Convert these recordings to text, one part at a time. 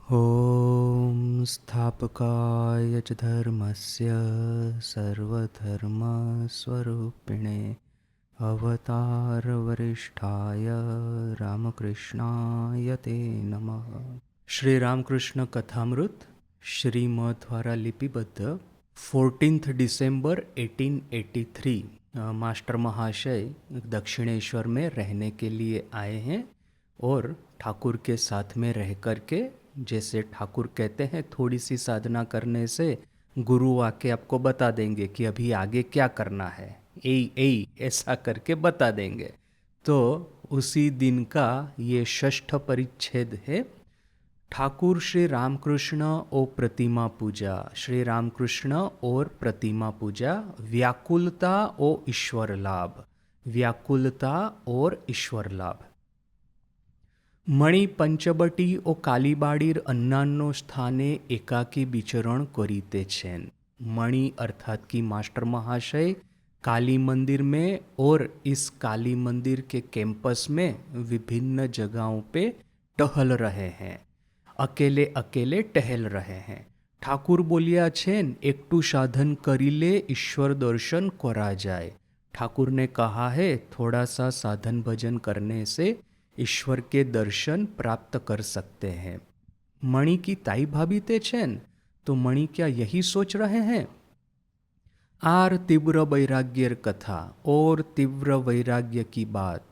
ॐ स्थापकाय च धर्मस्य सर्वधर्मस्वरूपिणे अवतारवरिष्ठाय रामकृष्णाय ते नमः। श्री रामकृष्ण कथामृत श्रीमद् द्वारा लिपिबद्ध 14 दिसंबर 1883 मास्टर महाशय दक्षिणेश्वर में रहने के लिए आए हैं और ठाकुर के साथ में रह कर के, जैसे ठाकुर कहते हैं, थोड़ी सी साधना करने से गुरु आके आपको बता देंगे कि अभी आगे क्या करना है, ए ऐसा करके बता देंगे। तो उसी दिन का ये षष्ठ परिच्छेद है। ठाकुर श्री रामकृष्ण और प्रतिमा पूजा, श्री रामकृष्ण और प्रतिमा पूजा, व्याकुलता और ईश्वर लाभ, व्याकुलता और ईश्वर लाभ। मणि पंचबटी ओ कालीबाड़ीर अन्नान्नो स्थाने एकाकी विचरण करीते छेन। मणि अर्थात कि मास्टर महाशय काली मंदिर में और इस काली मंदिर के कैंपस में विभिन्न जगहों पे टहल रहे हैं, अकेले अकेले टहल रहे हैं। ठाकुर बोलिया छेन एकटू साधन करीले ईश्वर दर्शन करा जाए। ठाकुर ने कहा है थोड़ा सा साधन भजन करने से ईश्वर के दर्शन प्राप्त कर सकते हैं। मणि की ताई भाभी ते छेन, तो मणि क्या यही सोच रहे हैं? आर तीव्र वैराग्य कथा और तीव्र वैराग्य की बात,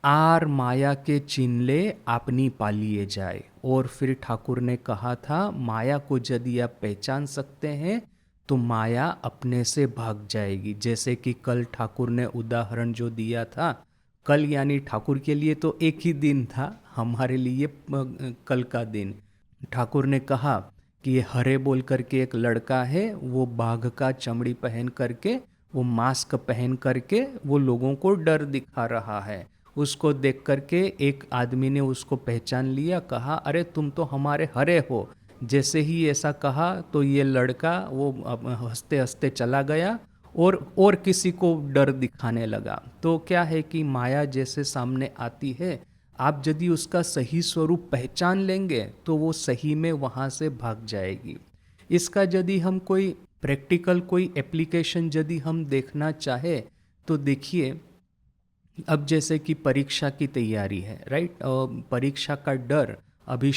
आर माया के चिन्हले आपनी पालिए जाए। और फिर ठाकुर ने कहा था माया को यदि आप पहचान सकते हैं तो माया अपने से भाग जाएगी। जैसे कि कल ठाकुर ने उदाहरण जो दिया था, कल यानी ठाकुर के लिए तो एक ही दिन था, हमारे लिए कल का दिन। ठाकुर ने कहा कि ये हरे बोल करके एक लड़का है, वो बाघ का चमड़ी पहन करके, वो मास्क पहन करके वो लोगों को डर दिखा रहा है। उसको देख करके एक आदमी ने उसको पहचान लिया, कहा अरे तुम तो हमारे हरे हो। जैसे ही ऐसा कहा तो ये लड़का वो हंसते हंसते चला गया और किसी को डर दिखाने लगा। तो क्या है कि माया जैसे सामने आती है, आप यदि उसका सही स्वरूप पहचान लेंगे तो वो सही में वहाँ से भाग जाएगी। इसका यदि हम कोई प्रैक्टिकल कोई एप्लीकेशन यदि हम देखना चाहे तो देखिए, अब जैसे कि परीक्षा की तैयारी है, राइट, परीक्षा का डर, अभी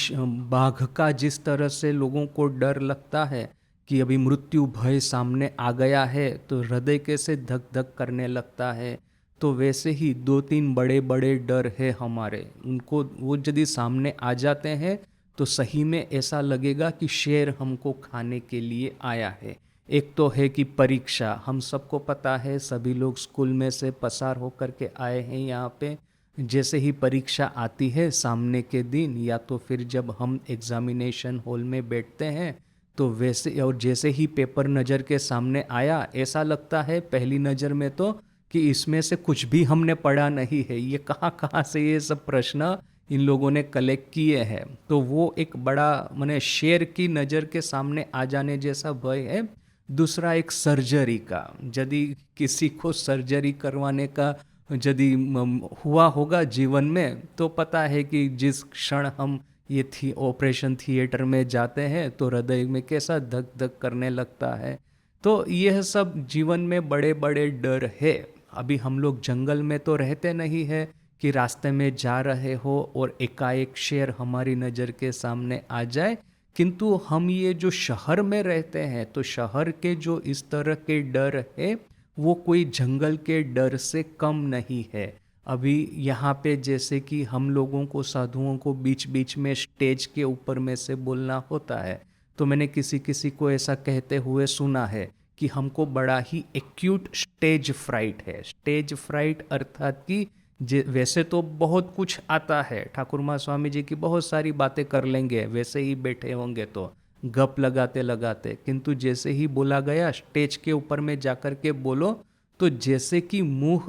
बाघ का जिस तरह से लोगों को डर लगता है कि अभी मृत्यु भय सामने आ गया है तो हृदय कैसे धक धक करने लगता है, तो वैसे ही दो तीन बड़े बड़े डर है हमारे, उनको वो यदि सामने आ जाते हैं तो सही में ऐसा लगेगा कि शेर हमको खाने के लिए आया है। एक तो है कि परीक्षा, हम सबको पता है, सभी लोग स्कूल में से पसार होकर के आए हैं यहाँ पे। जैसे ही परीक्षा आती है सामने के दिन, या तो फिर जब हम एग्जामिनेशन हॉल में बैठते हैं, तो वैसे और जैसे ही पेपर नज़र के सामने आया, ऐसा लगता है पहली नज़र में तो कि इसमें से कुछ भी हमने पढ़ा नहीं है, ये कहाँ कहाँ से ये सब प्रश्न इन लोगों ने कलेक्ट किए हैं। तो वो एक बड़ा माने शेर की नज़र के सामने आ जाने जैसा भय है। दूसरा एक सर्जरी का, यदि किसी को सर्जरी करवाने का यदि हुआ होगा जीवन में, तो पता है कि जिस क्षण हम ये थी ऑपरेशन थिएटर में जाते हैं तो हृदय में कैसा धक धक करने लगता है। तो यह सब जीवन में बड़े बड़े डर है। अभी हम लोग जंगल में तो रहते नहीं है कि रास्ते में जा रहे हो और एकाएक शेर हमारी नज़र के सामने आ जाए, किंतु हम ये जो शहर में रहते हैं तो शहर के जो इस तरह के डर है वो कोई जंगल के डर से कम नहीं है। अभी यहाँ पे जैसे कि हम लोगों को साधुओं को बीच बीच में स्टेज के ऊपर में से बोलना होता है, तो मैंने किसी किसी को ऐसा कहते हुए सुना है कि हमको बड़ा ही एक्यूट स्टेज फ्राइट है। स्टेज फ्राइट अर्थात कि वैसे तो बहुत कुछ आता है, ठाकुर माँ स्वामी जी की बहुत सारी बातें कर लेंगे वैसे ही बैठे होंगे तो गप लगाते लगाते, किंतु जैसे ही बोला गया स्टेज के ऊपर में जाकर के बोलो तो जैसे कि मुंह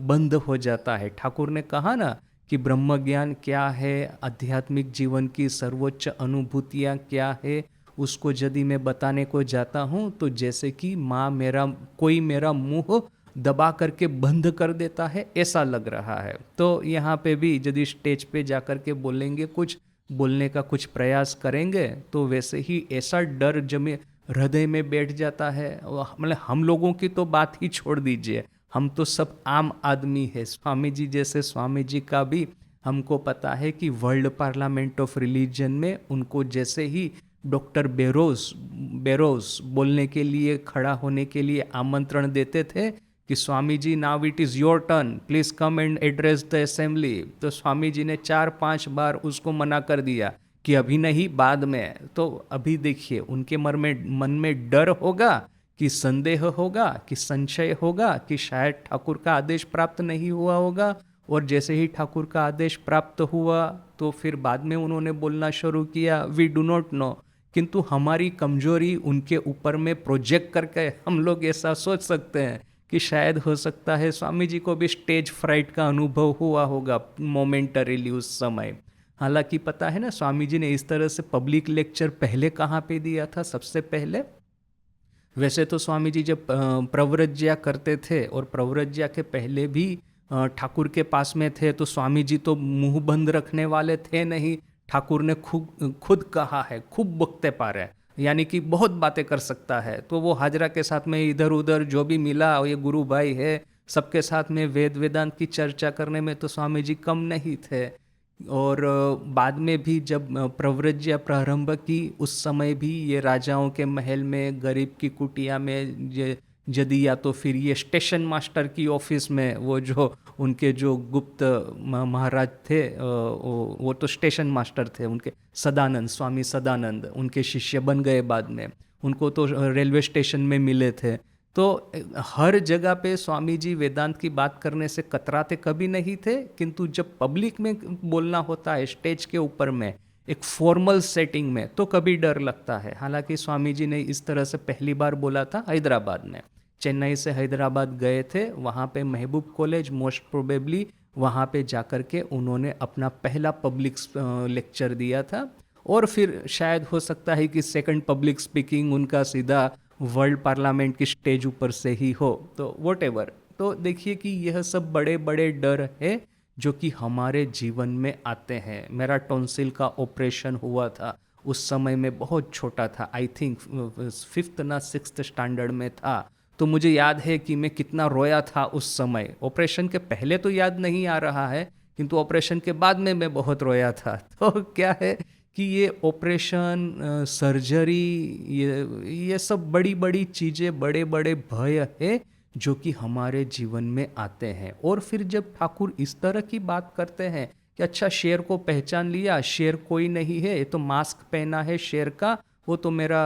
बंद हो जाता है। ठाकुर ने कहा ना कि ब्रह्म ज्ञान क्या है, आध्यात्मिक जीवन की सर्वोच्च अनुभूतियाँ क्या है, उसको यदि मैं बताने को जाता हूँ तो जैसे कि माँ मेरा कोई मेरा मुंह दबा करके बंद कर देता है, ऐसा लग रहा है। तो यहाँ पे भी यदि स्टेज पे जा कर के बोलेंगे कुछ बोलने का कुछ प्रयास करेंगे तो वैसे ही ऐसा डर जमे हृदय में बैठ जाता है। मतलब हम लोगों की तो बात ही छोड़ दीजिए, हम तो सब आम आदमी है। स्वामी जी जैसे स्वामी जी का भी हमको पता है कि वर्ल्ड पार्लियामेंट ऑफ रिलीजन में उनको जैसे ही डॉक्टर बेरोस बेरोस बोलने के लिए, खड़ा होने के लिए आमंत्रण देते थे कि Swami ji now it is your turn, please come and address the assembly, तो स्वामी जी ने 4-5 बार उसको मना कर दिया कि अभी नहीं, बाद में। तो अभी देखिए उनके मन में डर होगा कि संदेह होगा कि संशय होगा कि शायद ठाकुर का आदेश प्राप्त नहीं हुआ होगा, और जैसे ही ठाकुर का आदेश प्राप्त हुआ तो फिर बाद में उन्होंने बोलना शुरू किया वी डू नॉट नो। किंतु हमारी कमजोरी उनके ऊपर में प्रोजेक्ट करके हम लोग ऐसा सोच सकते हैं कि शायद हो सकता है स्वामी जी को भी स्टेज फ्राइट का अनुभव हुआ होगा मोमेंटरीली उस समय। हालांकि पता है ना, स्वामी जी ने इस तरह से पब्लिक लेक्चर पहले कहाँ पे दिया था सबसे पहले? वैसे तो स्वामी जी जब प्रव्रज्या करते थे, और प्रव्रज्या के पहले भी ठाकुर के पास में थे, तो स्वामी जी तो मुंह बंद रखने वाले थे नहीं। ठाकुर ने खुद खुद कहा है, खूब बकते पारे, यानी कि बहुत बातें कर सकता है। तो वो हाजरा के साथ में इधर उधर जो भी मिला, ये गुरु भाई है, सबके साथ में वेद वेदांत की चर्चा करने में तो स्वामी जी कम नहीं थे। और बाद में भी जब प्रव्रज्या प्रारंभ की, उस समय भी ये राजाओं के महल में, गरीब की कुटिया में, ये यदि या तो फिर ये स्टेशन मास्टर की ऑफिस में, वो जो उनके जो गुप्त महाराज थे, वो तो स्टेशन मास्टर थे उनके, सदानंद, स्वामी सदानंद उनके शिष्य बन गए बाद में, उनको तो रेलवे स्टेशन में मिले थे। तो हर जगह पे स्वामी जी वेदांत की बात करने से कतराते कभी नहीं थे, किंतु जब पब्लिक में बोलना होता है स्टेज के ऊपर में, एक फॉर्मल सेटिंग में, तो कभी डर लगता है। हालांकि स्वामी जी ने इस तरह से पहली बार बोला था हैदराबाद में, चेन्नई से हैदराबाद गए थे, वहाँ पे महबूब कॉलेज मोस्ट प्रोबेबली, वहाँ पे जाकर के उन्होंने अपना पहला पब्लिक लेक्चर दिया था। और फिर शायद हो सकता है कि सेकंड पब्लिक स्पीकिंग उनका सीधा वर्ल्ड पार्लियामेंट की स्टेज ऊपर से ही हो, तो वॉट एवर। तो देखिए कि यह सब बड़े बड़े डर है जो कि हमारे जीवन में आते हैं। मेरा टॉन्सिल का ऑपरेशन हुआ था, उस समय में बहुत छोटा था, आई थिंक 5th ना 6th स्टैंडर्ड में था। तो मुझे याद है कि मैं कितना रोया था उस समय। ऑपरेशन के पहले तो याद नहीं आ रहा है, किंतु ऑपरेशन के बाद में मैं बहुत रोया था। तो क्या है कि ये ऑपरेशन, सर्जरी, ये सब बड़ी बड़ी चीज़ें, बड़े बड़े भय है जो कि हमारे जीवन में आते हैं। और फिर जब ठाकुर इस तरह की बात करते हैं कि अच्छा शेर को पहचान लिया, शेर कोई नहीं है, ये तो मास्क पहना है शेर का, वो तो मेरा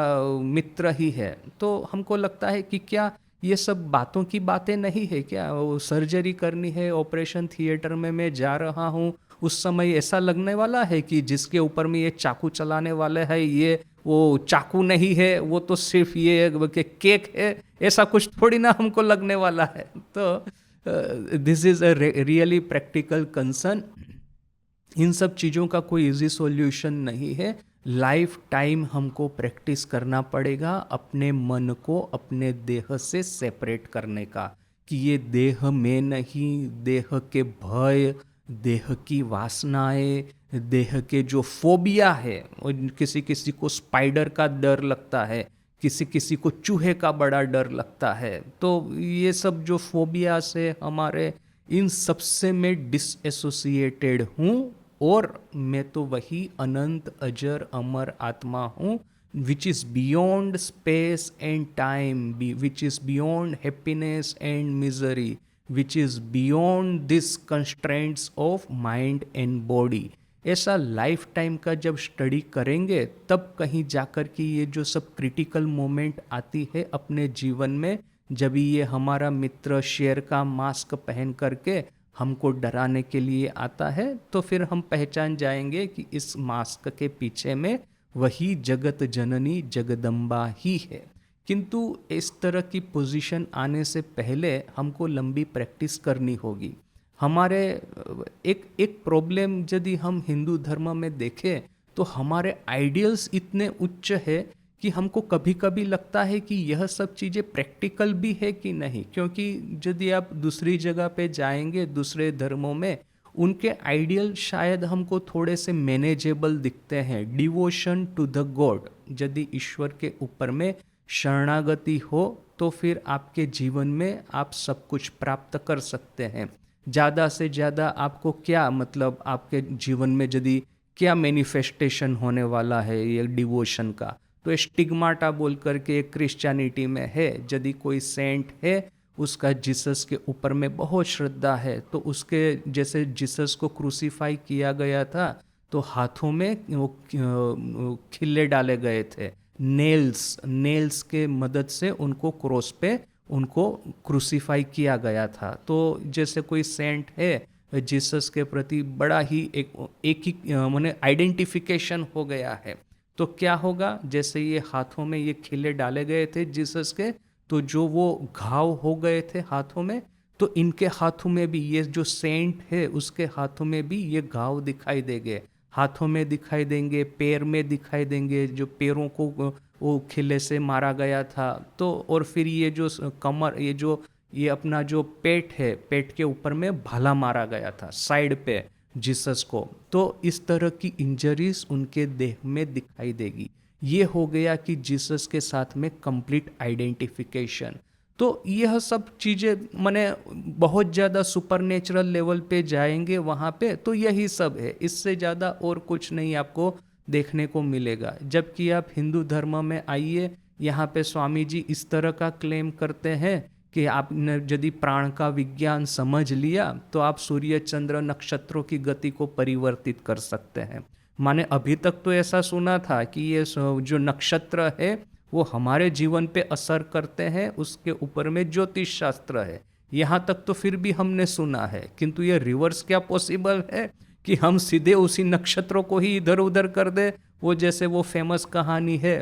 मित्र ही है, तो हमको लगता है कि क्या ये सब बातों की बातें नहीं है क्या? वो सर्जरी करनी है, ऑपरेशन थिएटर में मैं जा रहा हूँ, उस समय ऐसा लगने वाला है कि जिसके ऊपर में ये चाकू चलाने वाले है, ये वो चाकू नहीं है, वो तो सिर्फ ये केक है, ऐसा कुछ थोड़ी ना हमको लगने वाला है। तो this is a really practical concern. इन सब चीज़ों का कोई इजी सॉल्यूशन नहीं है। लाइफ टाइम हमको प्रैक्टिस करना पड़ेगा अपने मन को अपने देह से सेपरेट करने का, कि ये देह में नहीं, देह के भय, देह की वासनाएं, देह के जो फोबिया है, और किसी किसी को स्पाइडर का डर लगता है, किसी किसी को चूहे का बड़ा डर लगता है, तो ये सब जो फोबिया से हमारे, इन सब से मैं डिसएसोसिएटेड हूँ, और मैं तो वही अनंत अजर अमर आत्मा हूँ, which is beyond space and time, which is beyond happiness and misery, which is beyond this constraints of mind and body. ऐसा लाइफ टाइम का जब स्टडी करेंगे तब कहीं जाकर के ये जो सब क्रिटिकल मोमेंट आती है अपने जीवन में, जब ये हमारा मित्र शेर का मास्क पहन करके हमको डराने के लिए आता है, तो फिर हम पहचान जाएंगे कि इस मास्क के पीछे में वही जगत जननी जगदम्बा ही है। किंतु इस तरह की पोजीशन आने से पहले हमको लंबी प्रैक्टिस करनी होगी। हमारे एक प्रॉब्लम यदि हम हिंदू धर्म में देखें तो हमारे आइडियल्स इतने उच्च है कि हमको कभी कभी लगता है कि यह सब चीज़ें प्रैक्टिकल भी है कि नहीं, क्योंकि यदि आप दूसरी जगह पे जाएंगे दूसरे धर्मों में, उनके आइडियल शायद हमको थोड़े से मैनेजेबल दिखते हैं। डिवोशन टू द गॉड, यदि ईश्वर के ऊपर में शरणागति हो तो फिर आपके जीवन में आप सब कुछ प्राप्त कर सकते हैं। ज़्यादा से ज़्यादा आपको क्या मतलब आपके जीवन में यदि क्या मैनिफेस्टेशन होने वाला है ये डिवोशन का, तो स्टिग्माटा बोल करके क्रिश्चियनिटी में है, यदि कोई सेंट है उसका जीसस के ऊपर में बहुत श्रद्धा है, तो उसके जैसे जीसस को क्रूसीफाई किया गया था तो हाथों में वो खिल्ले डाले गए थे, नेल्स के मदद से उनको क्रॉस पे उनको क्रूसीफाई किया गया था। तो जैसे कोई सेंट है जीसस के प्रति बड़ा ही एक ही माने आइडेंटिफिकेशन हो गया है, तो क्या होगा, जैसे ये हाथों में ये खिले डाले गए थे जीसस के, तो जो वो घाव हो गए थे हाथों में, तो इनके हाथों में भी ये जो सेंट है उसके हाथों में भी ये घाव दिखाई देंगे, हाथों में दिखाई देंगे, पैर में दिखाई देंगे, जो पैरों को वो खिले से मारा गया था। तो और फिर ये जो कमर, ये अपना जो पेट है, पेट के ऊपर में भाला मारा गया था साइड पे जीसस को, तो इस तरह की इंजरीज उनके देह में दिखाई देगी। ये हो गया कि जीसस के साथ में कंप्लीट आइडेंटिफिकेशन। तो यह सब चीज़ें माने बहुत ज़्यादा सुपरनेचुरल लेवल पे जाएंगे वहाँ पे, तो यही सब है, इससे ज़्यादा और कुछ नहीं आपको देखने को मिलेगा। जबकि आप हिंदू धर्म में आइए, यहाँ पे स्वामी जी इस तरह का क्लेम करते हैं कि आपने यदि प्राण का विज्ञान समझ लिया तो आप सूर्य चंद्र नक्षत्रों की गति को परिवर्तित कर सकते हैं। माने अभी तक तो ऐसा सुना था कि ये जो नक्षत्र है वो हमारे जीवन पे असर करते हैं, उसके ऊपर में ज्योतिष शास्त्र है, यहाँ तक तो फिर भी हमने सुना है, किंतु ये रिवर्स क्या पॉसिबल है कि हम सीधे उसी नक्षत्रों को ही इधर उधर कर दे। वो जैसे वो फेमस कहानी है,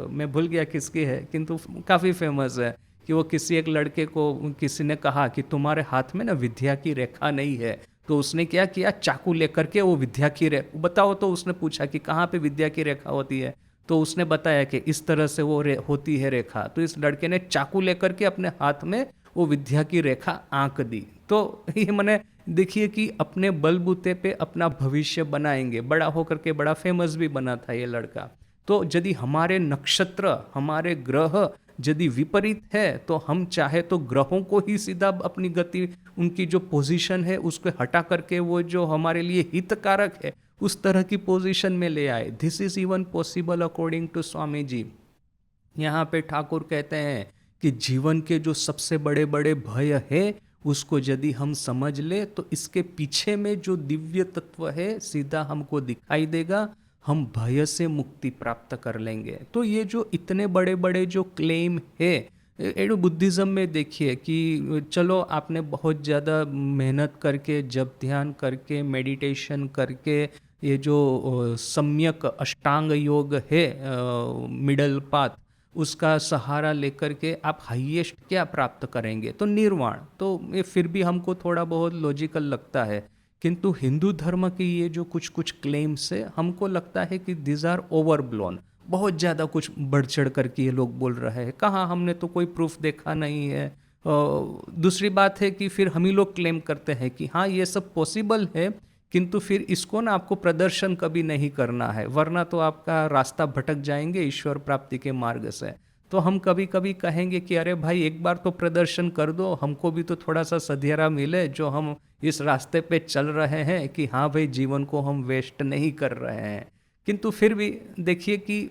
मैं भूल गया किसकी है, किंतु काफ़ी फेमस है, कि वो किसी एक लड़के को किसी ने कहा कि तुम्हारे हाथ में ना विद्या की रेखा नहीं है, तो उसने क्या किया, चाकू लेकर के वो विद्या की रेखा बताओ, तो उसने पूछा कि कहाँ पे विद्या की रेखा होती है, तो उसने बताया कि इस तरह से वो होती है रेखा। तो इस लड़के ने चाकू लेकर के अपने हाथ में वो विद्या की रेखा आंक दी। तो ये मैंने देखिए कि अपने बलबूते पे अपना भविष्य बनाएंगे, बड़ा होकर के बड़ा फेमस भी बना था ये लड़का। तो यदि हमारे नक्षत्र, हमारे ग्रह यदि विपरीत है, तो हम चाहे तो ग्रहों को ही सीधा अपनी गति, उनकी जो पोजीशन है उसको हटा करके वो जो हमारे लिए हितकारक है उस तरह की पोजीशन में ले आए। This is even possible according to Swami ji. यहाँ पे ठाकुर कहते हैं कि जीवन के जो सबसे बड़े बड़े भय है उसको यदि हम समझ ले तो इसके पीछे में जो दिव्य तत्व है सीधा हमको दिखाई देगा, हम भय से मुक्ति प्राप्त कर लेंगे। तो ये जो इतने बड़े बड़े जो क्लेम है एडो बुद्धिज़्म में, देखिए कि चलो आपने बहुत ज़्यादा मेहनत करके, जब ध्यान करके, मेडिटेशन करके, ये जो सम्यक अष्टांग योग है, मिडल पाथ, उसका सहारा लेकर के आप हाईएस्ट क्या प्राप्त करेंगे, तो निर्वाण। तो ये फिर भी हमको थोड़ा बहुत लॉजिकल लगता है, किंतु हिंदू धर्म की ये जो कुछ कुछ क्लेम्स है हमको लगता है कि दिस आर ओवरब्लोन, बहुत ज़्यादा कुछ बढ़ चढ़ करके ये लोग बोल रहे हैं। कहाँ, हमने तो कोई प्रूफ देखा नहीं है। दूसरी बात है कि फिर हम ही लोग क्लेम करते हैं कि हाँ ये सब पॉसिबल है, किंतु फिर इसको ना आपको प्रदर्शन कभी नहीं करना है, वरना तो आपका रास्ता भटक जाएंगे ईश्वर प्राप्ति के मार्ग से। तो हम कभी कभी कहेंगे कि अरे भाई एक बार तो प्रदर्शन कर दो, हमको भी तो थोड़ा सा सधियारा मिले जो हम इस रास्ते पे चल रहे हैं, कि हाँ भाई जीवन को हम वेस्ट नहीं कर रहे हैं। किंतु फिर भी देखिए कि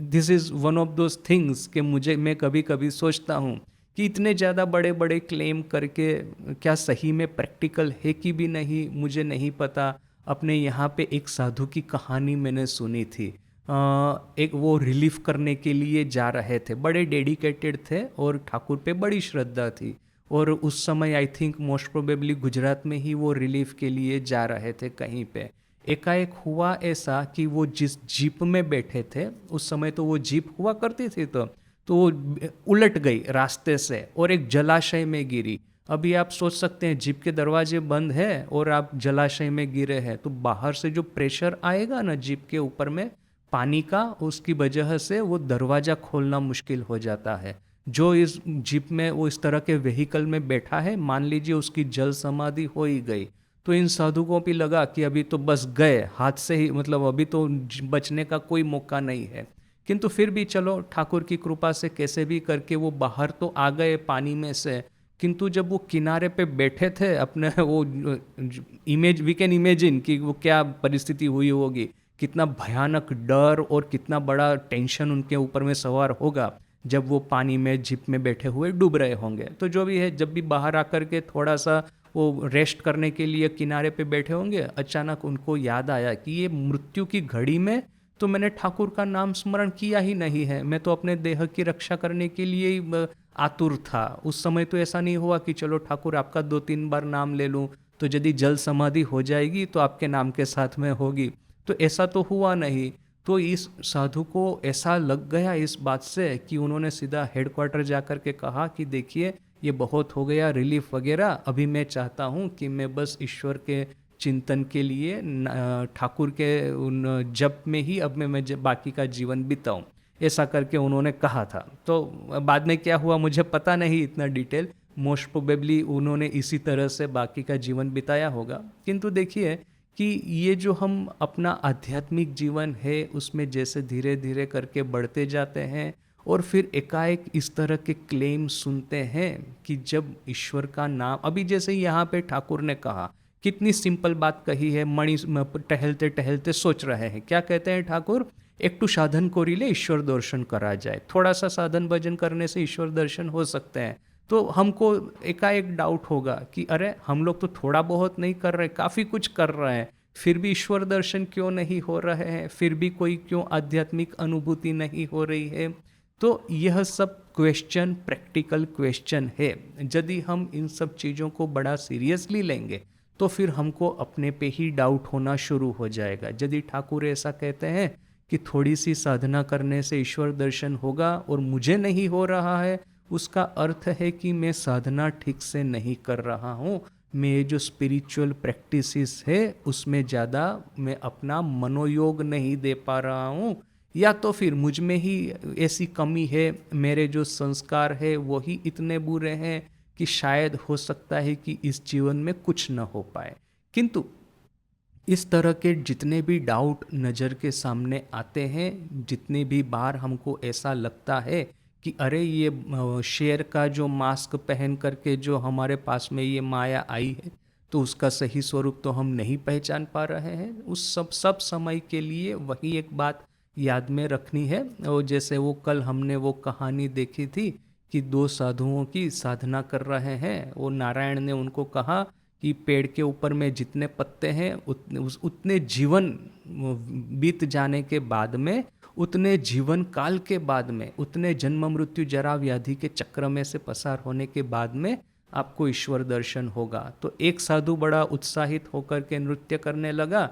this is one of those things कि मैं कभी कभी सोचता हूँ कि इतने ज़्यादा बड़े बड़े क्लेम करके क्या सही में प्रैक्टिकल है कि भी नहीं, मुझे नहीं पता। अपने यहाँ पे एक साधु की कहानी मैंने सुनी थी। एक वो रिलीफ करने के लिए जा रहे थे, बड़े डेडिकेटेड थे और ठाकुर पे बड़ी श्रद्धा थी, और उस समय I think most probably Gujarat में ही वो रिलीफ के लिए जा रहे थे कहीं पे। एकाएक हुआ ऐसा कि वो जिस जीप में बैठे थे, उस समय तो वो जीप हुआ करती थी, तो वो उलट गई रास्ते से और एक जलाशय में गिरी। अभी आप सोच सकते हैं जीप के दरवाजे बंद है और आप जलाशय में गिरे हैं, तो बाहर से जो प्रेशर आएगा ना जीप के ऊपर में पानी का, उसकी वजह से वो दरवाज़ा खोलना मुश्किल हो जाता है। जो इस जीप में, वो इस तरह के व्हीकल में बैठा है, मान लीजिए उसकी जल समाधि हो ही गई, तो इन साधुओं पे लगा कि अभी तो बस गए हाथ से ही, मतलब अभी तो बचने का कोई मौका नहीं है। किंतु फिर भी चलो ठाकुर की कृपा से कैसे भी करके वो बाहर तो आ गए पानी में से। किंतु जब वो किनारे पे बैठे थे अपने, वो इमेज वी कैन इमेजिन कि वो क्या परिस्थिति हुई होगी, कितना भयानक डर और कितना बड़ा टेंशन उनके ऊपर में सवार होगा जब वो पानी में जिप में बैठे हुए डूब रहे होंगे। तो जो भी है, जब भी बाहर आकर के थोड़ा सा वो रेस्ट करने के लिए किनारे पे बैठे होंगे, अचानक उनको याद आया कि ये मृत्यु की घड़ी में तो मैंने ठाकुर का नाम स्मरण किया ही नहीं है, मैं तो अपने देह की रक्षा करने के लिए ही आतुर था। उस समय तो ऐसा नहीं हुआ कि चलो ठाकुर आपका 2-3 बार नाम ले लूं तो यदि जल समाधि हो जाएगी तो आपके नाम के साथ में होगी, तो ऐसा तो हुआ नहीं। तो इस साधु को ऐसा लग गया इस बात से कि उन्होंने सीधा हेडक्वार्टर जाकर के कहा कि देखिए ये बहुत हो गया रिलीफ वगैरह, अभी मैं चाहता हूँ कि मैं बस ईश्वर के चिंतन के लिए ठाकुर के उन जप में ही अब मैं बाकी का जीवन बिताऊं, ऐसा करके उन्होंने कहा था। तो बाद में क्या हुआ मुझे पता नहीं इतना डिटेल, मोस्ट प्रोबेबली उन्होंने इसी तरह से बाकी का जीवन बिताया होगा। किंतु देखिए कि ये जो हम अपना आध्यात्मिक जीवन है उसमें जैसे धीरे धीरे करके बढ़ते जाते हैं और फिर एकाएक इस तरह के क्लेम सुनते हैं कि जब ईश्वर का नाम, अभी जैसे यहाँ पे ठाकुर ने कहा, कितनी सिंपल बात कही है, मणि टहलते टहलते सोच रहे हैं, क्या कहते हैं ठाकुर, एक टू साधन कोरिले ईश्वर दर्शन करा जाए, थोड़ा सा साधन भजन करने से ईश्वर दर्शन हो सकते हैं। तो हमको एकाएक डाउट होगा कि अरे हम लोग तो थोड़ा बहुत नहीं कर रहे, काफ़ी कुछ कर रहे हैं, फिर भी ईश्वर दर्शन क्यों नहीं हो रहे हैं, फिर भी कोई क्यों आध्यात्मिक अनुभूति नहीं हो रही है। तो यह सब क्वेश्चन प्रैक्टिकल क्वेश्चन है। यदि हम इन सब चीज़ों को बड़ा सीरियसली लेंगे तो फिर हमको अपने पे ही डाउट होना शुरू हो जाएगा। यदि ठाकुर ऐसा कहते हैं कि थोड़ी सी साधना करने से ईश्वर दर्शन होगा और मुझे नहीं हो रहा है, उसका अर्थ है कि मैं साधना ठीक से नहीं कर रहा हूँ, मैं जो स्पिरिचुअल प्रैक्टिसेस है उसमें ज़्यादा मैं अपना मनोयोग नहीं दे पा रहा हूँ, या तो फिर मुझ में ही ऐसी कमी है, मेरे जो संस्कार है वो ही इतने बुरे हैं कि शायद हो सकता है कि इस जीवन में कुछ न हो पाए। किंतु इस तरह के जितने भी डाउट नज़र के सामने आते हैं, जितने भी बार हमको ऐसा लगता है कि अरे ये शेर का जो मास्क पहन करके जो हमारे पास में ये माया आई है तो उसका सही स्वरूप तो हम नहीं पहचान पा रहे हैं, उस सब समय के लिए वही एक बात याद में रखनी है। और जैसे वो कल हमने वो कहानी देखी थी कि दो साधुओं की साधना कर रहे हैं, वो नारायण ने उनको कहा कि पेड़ के ऊपर में जितने पत्ते हैं उतने जीवन बीत जाने के बाद में, उतने जीवन काल के बाद में, उतने जन्म मृत्यु जरा व्याधि के चक्र में से पसार होने के बाद में आपको ईश्वर दर्शन होगा। तो एक साधु बड़ा उत्साहित होकर के नृत्य करने लगा,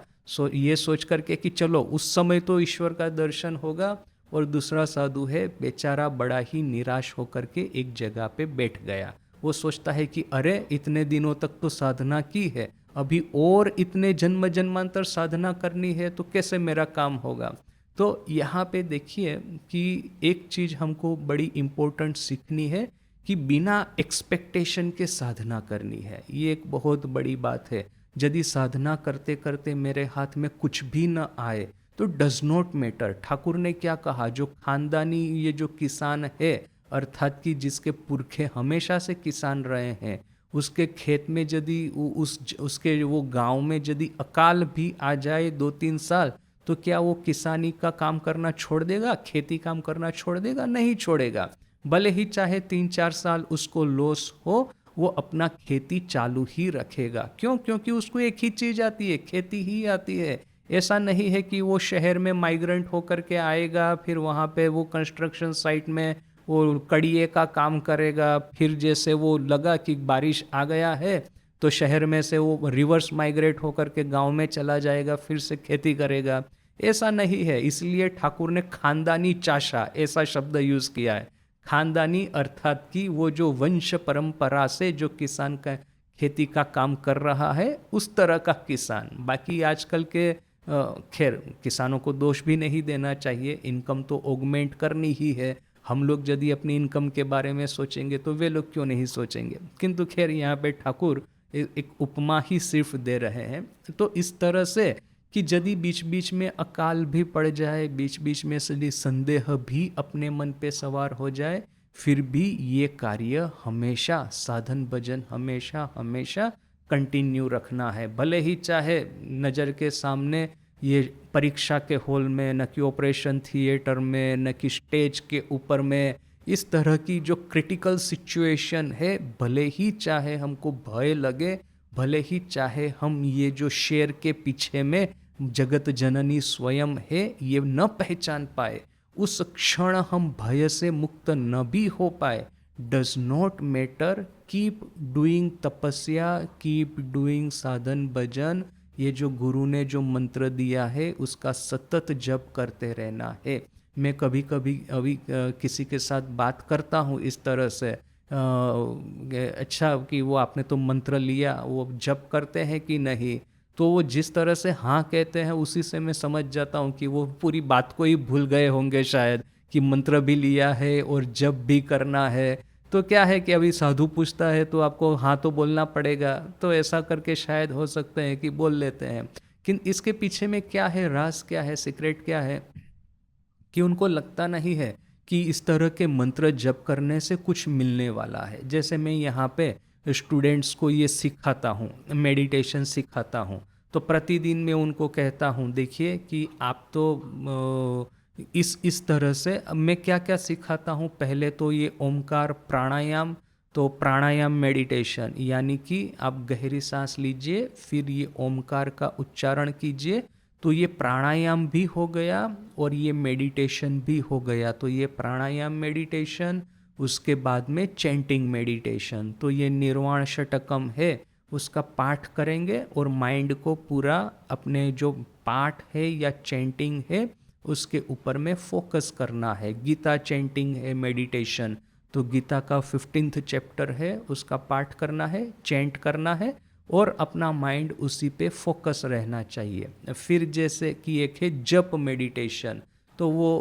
ये सोच करके कि चलो उस समय तो ईश्वर का दर्शन होगा, और दूसरा साधु है बेचारा बड़ा ही निराश होकर के एक जगह पे बैठ गया। वो सोचता है कि अरे इतने दिनों तक तो साधना की है, अभी और इतने जन्म जन्मांतर साधना करनी है तो कैसे मेरा काम होगा। तो यहाँ पे देखिए कि एक चीज़ हमको बड़ी इम्पोर्टेंट सीखनी है कि बिना एक्सपेक्टेशन के साधना करनी है, ये एक बहुत बड़ी बात है। यदि साधना करते करते मेरे हाथ में कुछ भी न आए तो डज नॉट मैटर। ठाकुर ने क्या कहा, जो खानदानी ये जो किसान है, अर्थात कि जिसके पुरखे हमेशा से किसान रहे हैं, उसके खेत में यदि उसके वो गांव में यदि अकाल भी आ जाए 2-3 साल, तो क्या वो किसानी का काम करना छोड़ देगा, खेती काम करना छोड़ देगा? नहीं छोड़ेगा। भले ही चाहे 3-4 साल उसको लॉस हो, वो अपना खेती चालू ही रखेगा। क्यों? क्योंकि उसको एक ही चीज़ आती है, खेती ही आती है। ऐसा नहीं है कि वो शहर में माइग्रेंट होकर के आएगा, फिर वहाँ पे वो कंस्ट्रक्शन साइट में वो कड़िए का काम करेगा, फिर जैसे वो लगा कि बारिश आ गया है तो शहर में से वो रिवर्स माइग्रेट होकर के गांव में चला जाएगा, फिर से खेती करेगा। ऐसा नहीं है। इसलिए ठाकुर ने खानदानी चाशा ऐसा शब्द यूज़ किया है। खानदानी अर्थात कि वो जो वंश परंपरा से जो किसान का खेती का काम कर रहा है, उस तरह का किसान। बाकी आजकल के खैर किसानों को दोष भी नहीं देना चाहिए, इनकम तो ऑगमेंट करनी ही है। हम लोग यदि अपनी इनकम के बारे में सोचेंगे तो वे लोग क्यों नहीं सोचेंगे। किंतु खैर यहाँ पे ठाकुर एक उपमा ही सिर्फ दे रहे हैं। तो इस तरह से कि यदि बीच बीच में अकाल भी पड़ जाए, बीच बीच में यदि संदेह भी अपने मन पे सवार हो जाए, फिर भी ये कार्य हमेशा, साधन भजन हमेशा हमेशा कंटिन्यू रखना है। भले ही चाहे नज़र के सामने ये परीक्षा के हॉल में, न कि ऑपरेशन थिएटर में, न कि स्टेज के ऊपर में, इस तरह की जो क्रिटिकल सिचुएशन है, भले ही चाहे हमको भय लगे, भले ही चाहे हम ये जो शेर के पीछे में जगत जननी स्वयं है ये न पहचान पाए, उस क्षण हम भय से मुक्त न भी हो पाए, does not matter, keep doing तपस्या, कीप डूइंग साधन भजन। ये जो गुरु ने जो मंत्र दिया है उसका सतत जप करते रहना है। मैं कभी कभी अभी किसी के साथ बात करता हूँ इस तरह से, अच्छा कि वो आपने तो मंत्र लिया, वो जप करते हैं कि नहीं, तो वो जिस तरह से हाँ कहते हैं उसी से मैं समझ जाता हूँ कि वो पूरी बात को ही भूल गए होंगे शायद, कि मंत्र भी लिया है और जप भी करना है। तो क्या है कि अभी साधु पूछता है तो आपको हाँ तो बोलना पड़ेगा, तो ऐसा करके शायद हो सकते हैं कि बोल लेते हैं। लेकिन इसके पीछे में क्या है, राज क्या है, सीक्रेट क्या है, कि उनको लगता नहीं है कि इस तरह के मंत्र जप करने से कुछ मिलने वाला है। जैसे मैं यहाँ पे स्टूडेंट्स को ये सिखाता हूँ, मेडिटेशन सिखाता हूँ, तो प्रतिदिन मैं उनको कहता हूँ देखिए कि आप तो इस तरह से, अब मैं क्या क्या सिखाता हूँ, पहले तो ये ओमकार प्राणायाम, तो प्राणायाम मेडिटेशन यानी कि आप गहरी सांस लीजिए, फिर ये ओमकार का उच्चारण कीजिए, तो ये प्राणायाम भी हो गया और ये मेडिटेशन भी हो गया। तो ये प्राणायाम मेडिटेशन, उसके बाद में चैंटिंग मेडिटेशन, तो ये निर्वाण षटकम है उसका पाठ करेंगे और माइंड को पूरा अपने जो पाठ है या चैंटिंग है उसके ऊपर में फोकस करना है। गीता चैंटिंग है मेडिटेशन, तो गीता का 15th चैप्टर है उसका पाठ करना है, चैंट करना है और अपना माइंड उसी पे फोकस रहना चाहिए। फिर जैसे कि एक है जप मेडिटेशन, तो वो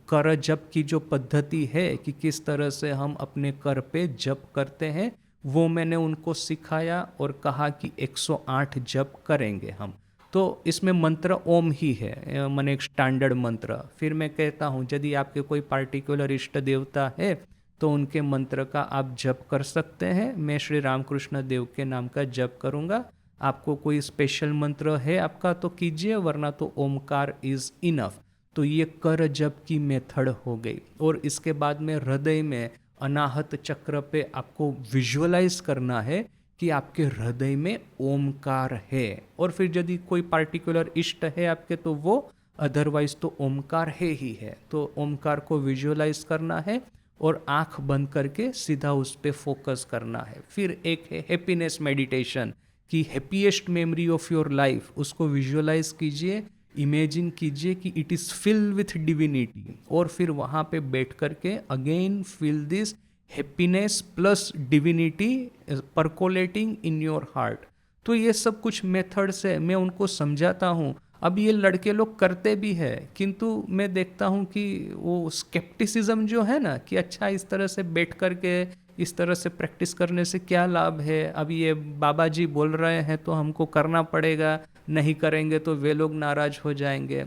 कर जप की जो पद्धति है कि किस तरह से हम अपने कर पे जप करते हैं, वो मैंने उनको सिखाया और कहा कि 108 जप करेंगे हम। तो इसमें मंत्र ओम ही है, मैंने एक स्टैंडर्ड मंत्र। फिर मैं कहता हूँ यदि आपके कोई पार्टिकुलर इष्ट देवता है तो उनके मंत्र का आप जप कर सकते हैं। मैं श्री रामकृष्ण देव के नाम का जप करूँगा। आपको कोई स्पेशल मंत्र है आपका तो कीजिए, वरना तो ओमकार इज़ इनफ। तो ये कर जप की मेथड हो गई। और इसके बाद में हृदय में अनाहत चक्र पे आपको विजुअलाइज करना है कि आपके हृदय में ओमकार है। और फिर यदि कोई पार्टिकुलर इष्ट है आपके तो वो, अदरवाइज तो ओमकार है ही है। तो ओमकार को विजुअलाइज करना है और आंख बंद करके सीधा उस पर फोकस करना है। फिर एक है हैप्पीनेस मेडिटेशन, कि happiest memory of your life, उसको विजुअलाइज कीजिए, इमेजिन कीजिए कि it is filled with divinity, और फिर वहाँ पे बैठ करके again feel this happiness plus divinity percolating in your heart. तो ये सब कुछ मेथड से मैं उनको समझाता हूँ। अब ये लड़के लोग करते भी है, किंतु मैं देखता हूँ कि वो स्केप्टिसिज्म जो है ना, कि अच्छा इस तरह से बैठ करके इस तरह से प्रैक्टिस करने से क्या लाभ है, अब ये बाबा जी बोल रहे हैं तो हमको करना पड़ेगा, नहीं करेंगे तो वे लोग नाराज हो जाएंगे।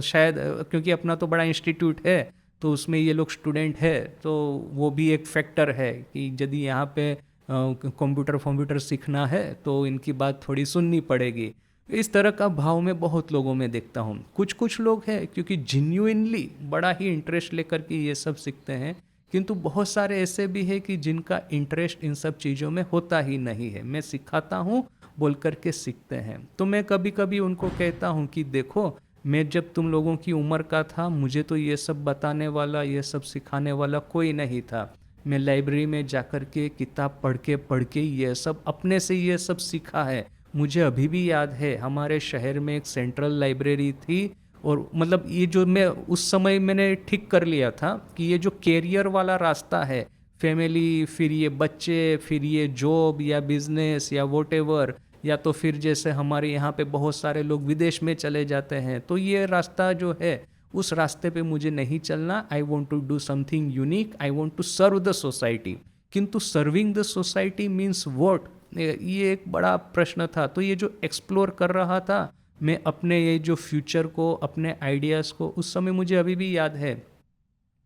शायद क्योंकि अपना तो बड़ा इंस्टीट्यूट है तो उसमें ये लोग स्टूडेंट है, तो वो भी एक फैक्टर है कि यदि यहाँ पे कंप्यूटर सीखना है तो इनकी बात थोड़ी सुननी पड़ेगी। इस तरह का भाव मैं बहुत लोगों में देखता हूँ। कुछ कुछ लोग हैं क्योंकि जेन्युइनली बड़ा ही इंटरेस्ट लेकर के ये सब सीखते हैं, किंतु बहुत सारे ऐसे भी हैं कि जिनका इंटरेस्ट इन सब चीज़ों में होता ही नहीं है। मैं सिखाता हूँ बोल करके सीखते हैं। तो मैं कभी कभी उनको कहता हूँ कि देखो, मैं जब तुम लोगों की उम्र का था मुझे तो ये सब बताने वाला, ये सब सिखाने वाला कोई नहीं था। मैं लाइब्रेरी में जाकर के किताब पढ़ के ये सब अपने से ये सब सीखा है। मुझे अभी भी याद है हमारे शहर में एक सेंट्रल लाइब्रेरी थी, और मतलब ये जो मैं उस समय मैंने ठीक कर लिया था कि ये जो कैरियर वाला रास्ता है, फैमिली, फिर ये बच्चे, फिर ये जॉब या बिजनेस या वॉटेवर, या तो फिर जैसे हमारे यहाँ पे बहुत सारे लोग विदेश में चले जाते हैं, तो ये रास्ता जो है उस रास्ते पे मुझे नहीं चलना। I want to do something unique, I want to serve the society. किंतु serving the society means what, ये एक बड़ा प्रश्न था। तो ये जो एक्सप्लोर कर रहा था मैं अपने ये जो फ्यूचर को, अपने आइडियाज़ को, उस समय मुझे अभी भी याद है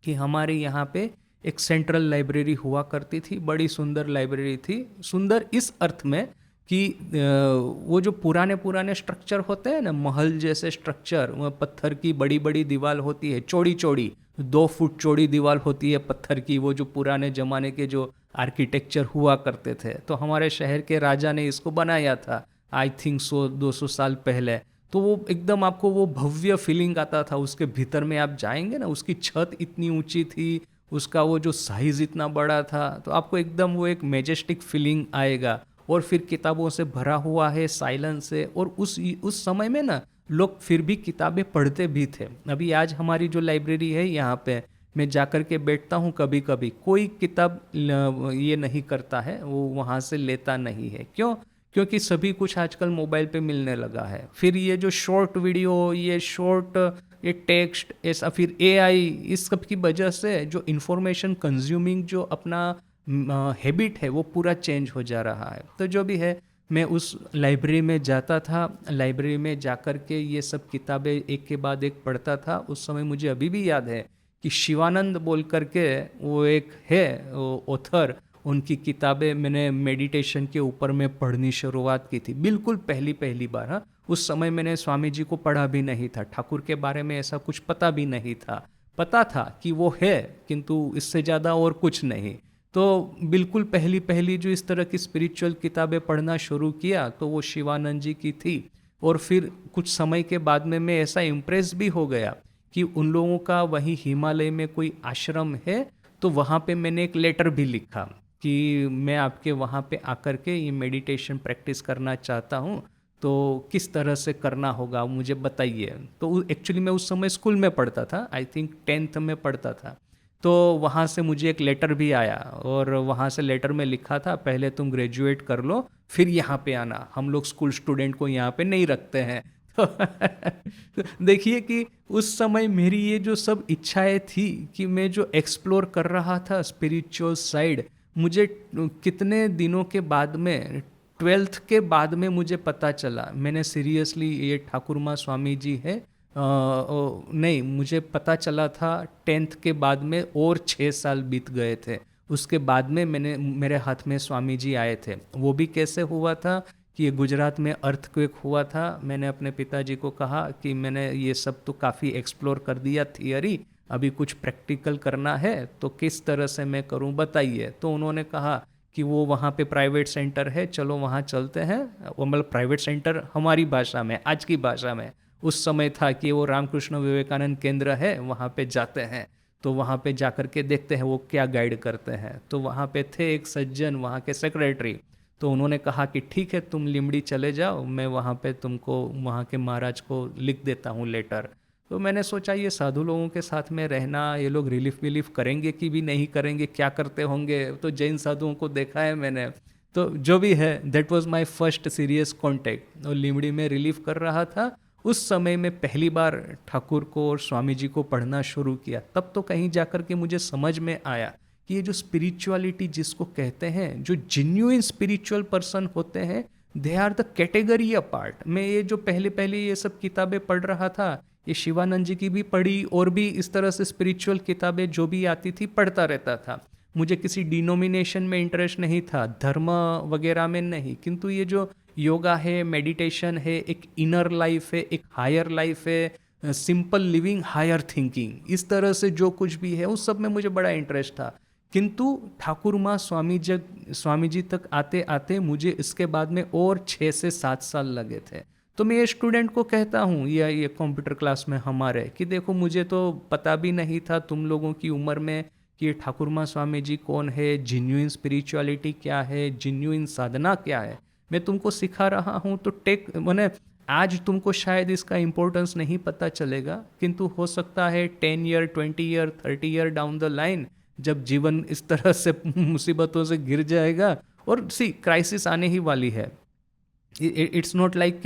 कि हमारे यहाँ पे एक सेंट्रल लाइब्रेरी हुआ करती थी, बड़ी सुंदर लाइब्रेरी थी। सुंदर इस अर्थ में कि वो जो पुराने पुराने स्ट्रक्चर होते हैं ना, महल जैसे स्ट्रक्चर, वो पत्थर की बड़ी बड़ी दीवार होती है, चौड़ी चौड़ी 2 फुट चौड़ी दीवार होती है पत्थर की, वो जो पुराने ज़माने के जो आर्किटेक्चर हुआ करते थे, तो हमारे शहर के राजा ने इसको बनाया था, आई थिंक 100-200 साल पहले। तो वो एकदम आपको वो भव्य फीलिंग आता था, उसके भीतर में आप जाएंगे ना, उसकी छत इतनी ऊंची थी, उसका वो जो साइज़ इतना बड़ा था, तो आपको एकदम वो एक मेजेस्टिक फीलिंग आएगा। और फिर किताबों से भरा हुआ है, साइलेंस से, और उस समय में ना लोग फिर भी किताबें पढ़ते भी थे। अभी आज हमारी जो लाइब्रेरी है यहाँ पे, मैं जाकर के बैठता हूँ कभी कभी, कोई किताब ये नहीं करता है, वो वहाँ से लेता नहीं है। क्यों? क्योंकि सभी कुछ आजकल मोबाइल पे मिलने लगा है। फिर ये जो शॉर्ट वीडियो, ये शॉर्ट, ये टेक्स्ट, ऐसा फिर एआई, इस सब की वजह से जो इन्फॉर्मेशन कंज्यूमिंग जो अपना हैबिट है वो पूरा चेंज हो जा रहा है। तो जो भी है, मैं उस लाइब्रेरी में जाता था, लाइब्रेरी में जाकर के ये सब किताबें एक के बाद एक पढ़ता था। उस समय मुझे अभी भी याद है कि शिवानंद बोल करके वो एक है ऑथर, उनकी किताबें मैंने मेडिटेशन के ऊपर में पढ़नी शुरुआत की थी, बिल्कुल पहली पहली बार। हाँ, उस समय मैंने स्वामी जी को पढ़ा भी नहीं था, ठाकुर के बारे में ऐसा कुछ पता भी नहीं था। पता था कि वो है, किंतु इससे ज़्यादा और कुछ नहीं। तो बिल्कुल पहली पहली जो इस तरह की स्पिरिचुअल किताबें पढ़ना शुरू किया तो वो शिवानंद जी की थी। और फिर कुछ समय के बाद में मैं ऐसा इम्प्रेस भी हो गया कि उन लोगों का वहीं हिमालय में कोई आश्रम है, तो वहाँ पे मैंने एक लेटर भी लिखा कि मैं आपके वहाँ पे आकर के ये मेडिटेशन प्रैक्टिस करना चाहता हूँ, तो किस तरह से करना होगा मुझे बताइए। तो एक्चुअली मैं उस समय स्कूल में पढ़ता था, आई थिंक 10th में पढ़ता था। तो वहाँ से मुझे एक लेटर भी आया, और वहाँ से लेटर में लिखा था पहले तुम ग्रेजुएट कर लो फिर यहाँ पे आना, हम लोग स्कूल स्टूडेंट को यहाँ पे नहीं रखते हैं। तो देखिए कि उस समय मेरी ये जो सब इच्छाएं थी कि मैं जो एक्सप्लोर कर रहा था स्पिरिचुअल साइड, मुझे कितने दिनों के बाद में, 12th के बाद में मुझे पता चला। मैंने सीरियसली, ये ठाकुर माँ स्वामी जी है, नहीं, मुझे पता चला था 10th के बाद में, और 6 साल बीत गए थे। उसके बाद में मेरे हाथ में स्वामी जी आए थे। वो भी कैसे हुआ था कि ये गुजरात में अर्थक्वेक हुआ था। मैंने अपने पिताजी को कहा कि मैंने ये सब तो काफ़ी एक्सप्लोर कर दिया थियरी, अभी कुछ प्रैक्टिकल करना है, तो किस तरह से मैं करूं बताइए। तो उन्होंने कहा कि वो वहाँ पे प्राइवेट सेंटर है, चलो वहाँ चलते हैं। वो मतलब प्राइवेट सेंटर हमारी भाषा में, आज की भाषा में, उस समय था कि वो रामकृष्ण विवेकानंद केंद्र है, वहाँ पे जाते हैं। तो वहाँ पे जाकर के देखते हैं वो क्या गाइड करते हैं। तो वहाँ पे थे एक सज्जन, वहाँ के सेक्रेटरी। तो उन्होंने कहा कि ठीक है, तुम लिमड़ी चले जाओ, मैं वहाँ पे तुमको, वहाँ के महाराज को लिख देता हूँ लेटर। तो मैंने सोचा ये साधु लोगों के साथ में रहना, ये लोग रिलीफ विलीफ करेंगे कि भी नहीं करेंगे, क्या करते होंगे। तो जैन साधुओं को देखा है मैंने। तो जो भी है, that was my first serious contact. और लिमड़ी में रिलीफ कर रहा था उस समय में, पहली बार ठाकुर को और स्वामी जी को पढ़ना शुरू किया। तब तो कहीं जाकर के मुझे समझ में आया कि ये जो स्पिरिचुअलिटी जिसको कहते हैं, जो जेन्युइन स्पिरिचुअल पर्सन होते हैं, they are the category apart. मैं ये जो पहले पहले ये सब किताबें पढ़ रहा था, ये शिवानंद जी की भी पढ़ी, और भी इस तरह से स्पिरिचुअल किताबें जो भी आती थी पढ़ता रहता था। मुझे किसी डिनोमिनेशन में इंटरेस्ट नहीं था, धर्म वगैरह में नहीं, किंतु ये जो योगा है, मेडिटेशन है, एक इनर लाइफ है, एक हायर लाइफ है, सिंपल लिविंग, हायर थिंकिंग, इस तरह से जो कुछ भी है उस सब में मुझे बड़ा इंटरेस्ट था। किंतु ठाकुर माँ स्वामी जी तक आते आते मुझे इसके बाद में और 6 से 7 साल लगे थे। तो मैं ये स्टूडेंट को कहता हूँ, या ये कंप्यूटर क्लास में हमारे, कि देखो मुझे तो पता भी नहीं था तुम लोगों की उम्र में कि ये ठाकुर माँ स्वामी जी कौन है, जिन्यूइन स्पिरिचुअलिटी क्या है, जिन्यूइन साधना क्या है। मैं तुमको सिखा रहा हूँ, तो मैंने आज तुमको शायद इसका इम्पोर्टेंस नहीं पता चलेगा, किंतु हो सकता है 10 year, 20 year, 30 year down the line, जब जीवन इस तरह से मुसीबतों से गिर जाएगा, और क्राइसिस आने ही वाली है। इट्स नॉट लाइक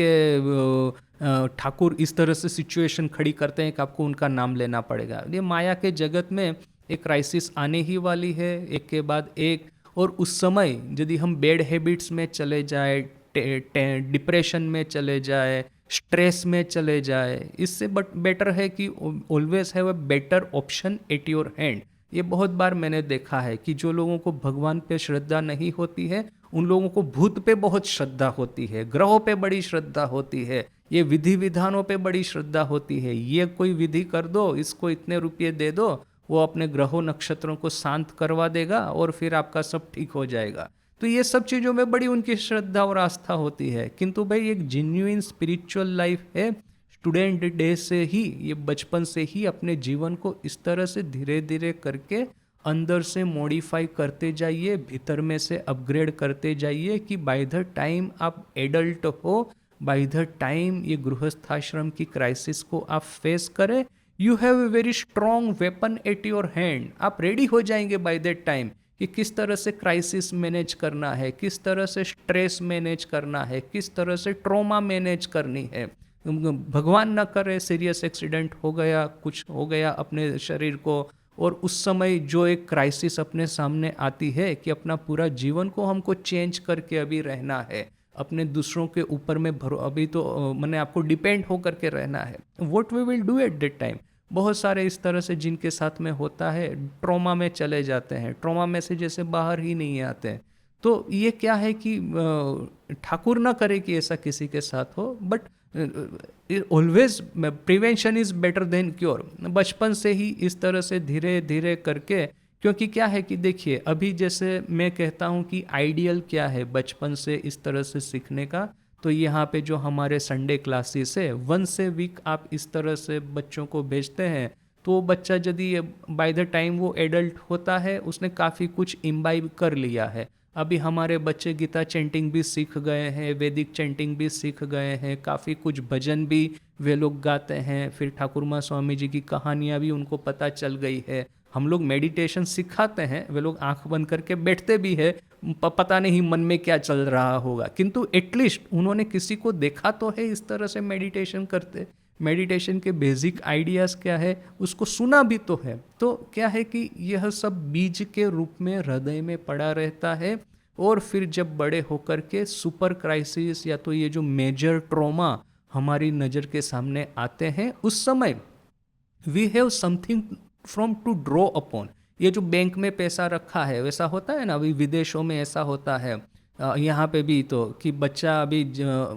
ठाकुर इस तरह से सिचुएशन खड़ी करते हैं कि आपको उनका नाम लेना पड़ेगा। ये माया के जगत में एक क्राइसिस आने ही वाली है, एक के बाद एक। और उस समय यदि हम बैड हैबिट्स में चले जाए, डिप्रेशन में चले जाए, स्ट्रेस में चले जाए, इससे बट बेटर है कि always have a better option at your hand. ये बहुत बार मैंने देखा है कि जो लोगों को भगवान पे श्रद्धा नहीं होती है, उन लोगों को भूत पे बहुत श्रद्धा होती है, ग्रहों पे बड़ी श्रद्धा होती है, ये विधि विधानों पे बड़ी श्रद्धा होती है। ये कोई विधि कर दो, इसको इतने रुपये दे दो, वो अपने ग्रहों नक्षत्रों को शांत करवा देगा और फिर आपका सब ठीक हो जाएगा। तो ये सब चीज़ों में बड़ी उनकी श्रद्धा और आस्था होती है। किंतु भाई एक जेन्युइन स्पिरिचुअल लाइफ है, स्टूडेंट डे से ही, ये बचपन से ही अपने जीवन को इस तरह से धीरे धीरे करके अंदर से मॉडिफाई करते जाइए, भीतर में से अपग्रेड करते जाइए कि बाय द टाइम आप एडल्ट हो, बाय द टाइम ये गृहस्थाश्रम की क्राइसिस को आप फेस करें, you have a very strong weapon at your hand. आप रेडी हो जाएंगे बाय दैट टाइम कि किस तरह से क्राइसिस मैनेज करना है, किस तरह से स्ट्रेस मैनेज करना है, किस तरह से ट्रॉमा मैनेज करनी है। भगवान ना करे सीरियस एक्सीडेंट हो गया, कुछ हो गया अपने शरीर को, और उस समय जो एक क्राइसिस अपने सामने आती है कि अपना पूरा जीवन को हमको चेंज करके अभी रहना है, अपने दूसरों के ऊपर में अभी तो मैंने आपको डिपेंड हो करके रहना है। What we will do at that time. बहुत सारे इस तरह से जिनके साथ में होता है, ट्रॉमा में चले जाते हैं, ट्रॉमा में से जैसे बाहर ही नहीं आते हैं। तो ये क्या है कि ठाकुर ना करे कि ऐसा किसी के साथ हो, but always prevention is better than cure. बचपन से ही इस तरह से धीरे धीरे करके, क्योंकि क्या है कि देखिए अभी जैसे मैं कहता हूँ कि आइडियल क्या है बचपन से इस तरह से सीखने का, तो यहाँ पे जो हमारे संडे क्लासेस है, 1 वीक आप इस तरह से बच्चों को भेजते हैं, तो वो बच्चा यदि बाय द टाइम वो एडल्ट होता है, उसने काफ़ी कुछ इम्बाइब कर लिया है। अभी हमारे बच्चे गीता चैंटिंग भी सीख गए हैं, वैदिक चैंटिंग भी सीख गए हैं, काफ़ी कुछ भजन भी वे लोग गाते हैं, फिर ठाकुर माँ स्वामी जी की कहानियाँ भी उनको पता चल गई है। हम लोग मेडिटेशन सिखाते हैं, वे लोग आंख बंद करके बैठते भी है, पता नहीं मन में क्या चल रहा होगा, किंतु एटलीस्ट उन्होंने किसी को देखा तो है इस तरह से मेडिटेशन करते, मेडिटेशन के बेसिक आइडियाज़ क्या है उसको सुना भी तो है। तो क्या है कि यह सब बीज के रूप में हृदय में पड़ा रहता है, और फिर जब बड़े होकर के सुपर क्राइसिस या तो ये जो मेजर ट्रॉमा हमारी नज़र के सामने आते हैं, उस समय we have something from to draw upon. ये जो बैंक में पैसा रखा है वैसा होता है ना, अभी विदेशों में ऐसा होता है, यहाँ पे भी तो कि बच्चा अभी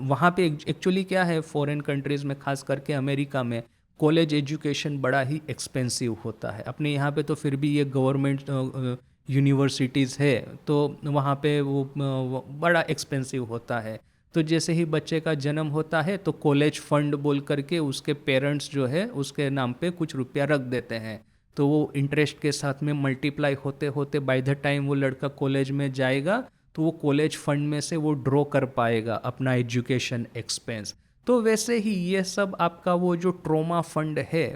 वहाँ पे एक्चुअली क्या है, फॉरेन कंट्रीज़ में खास करके अमेरिका में कॉलेज एजुकेशन बड़ा ही एक्सपेंसिव होता है। अपने यहाँ पे तो फिर भी ये गवर्नमेंट यूनिवर्सिटीज़ है, तो वहाँ पे वो बड़ा एक्सपेंसिव होता है। तो जैसे ही बच्चे का जन्म होता है तो कॉलेज फंड बोल करके उसके पेरेंट्स जो है उसके नाम पे कुछ रुपया रख देते हैं, तो वो इंटरेस्ट के साथ में मल्टीप्लाई होते होते बाय द टाइम वो लड़का कॉलेज में जाएगा तो वो कॉलेज फंड में से वो ड्रॉ कर पाएगा अपना एजुकेशन एक्सपेंस। तो वैसे ही ये सब आपका वो जो ट्रॉमा फंड है,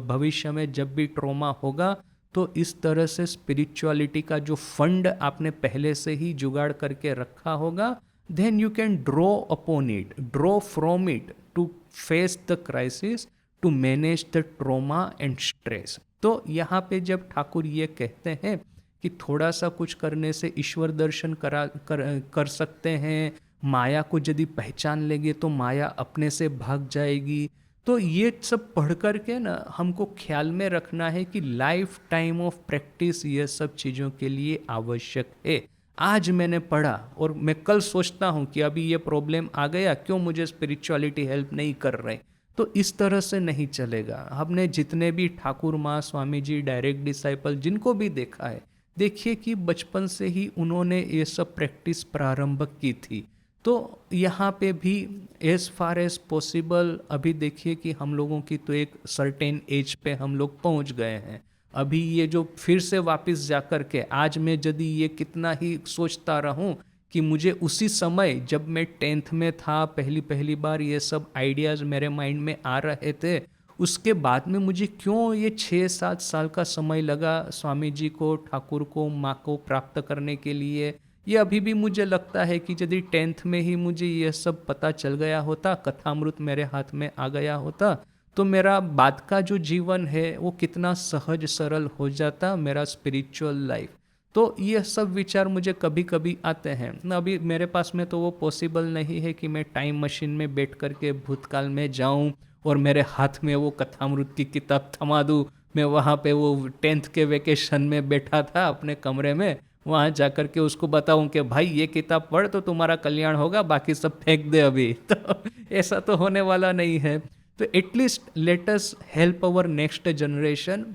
भविष्य में जब भी ट्रॉमा होगा तो इस तरह से स्पिरिचुअलिटी का जो फंड आपने पहले से ही जुगाड़ करके रखा होगा, then you can draw upon it, draw from it to face the crisis, to manage the trauma and stress। तो यहाँ पे जब ठाकुर ये कहते हैं कि थोड़ा सा कुछ करने से ईश्वर दर्शन कर सकते हैं, माया को यदि पहचान लेंगे तो माया अपने से भाग जाएगी, तो ये सब पढ़ कर के ना हमको ख्याल में रखना है कि लाइफ टाइम ऑफ प्रैक्टिस ये सब चीज़ों के लिए आवश्यक है। आज मैंने पढ़ा और मैं कल सोचता हूँ कि अभी ये प्रॉब्लम आ गया, क्यों मुझे स्पिरिचुअलिटी हेल्प नहीं कर रही, तो इस तरह से नहीं चलेगा। हमने जितने भी ठाकुर माँ स्वामी जी डायरेक्ट डिसाइपल जिनको भी देखा है, देखिए कि बचपन से ही उन्होंने ये सब प्रैक्टिस प्रारंभ की थी। तो यहाँ पे भी एज फार एज पॉसिबल अभी देखिए कि हम लोगों की तो एक सर्टेन एज पे हम लोग पहुँच गए हैं। अभी ये जो फिर से वापस जा कर के आज मैं यदि ये कितना ही सोचता रहूं कि मुझे उसी समय जब मैं 10th में था पहली बार ये सब आइडियाज़ मेरे माइंड में आ रहे थे, उसके बाद में मुझे क्यों ये 6-7 साल का समय लगा स्वामी जी को, ठाकुर को, माँ को प्राप्त करने के लिए। ये अभी भी मुझे लगता है कि यदि 10th में ही मुझे ये सब पता चल गया होता, कथामृत मेरे हाथ में आ गया होता, तो मेरा बाद का जो जीवन है वो कितना सहज सरल हो जाता, मेरा स्पिरिचुअल लाइफ। तो ये सब विचार मुझे कभी कभी आते हैं ना। अभी मेरे पास में तो वो पॉसिबल नहीं है कि मैं टाइम मशीन में बैठ कर के भूतकाल में जाऊं और मेरे हाथ में वो कथामृत की किताब थमा दूं। मैं वहाँ पे वो 10th के वेकेशन में बैठा था अपने कमरे में, वहाँ जा कर के उसको बताऊं कि भाई ये किताब पढ़ तो तुम्हारा कल्याण होगा, बाकी सब फेंक दे अभी। तो ऐसा तो होने वाला नहीं है। तो at least let us help our next generation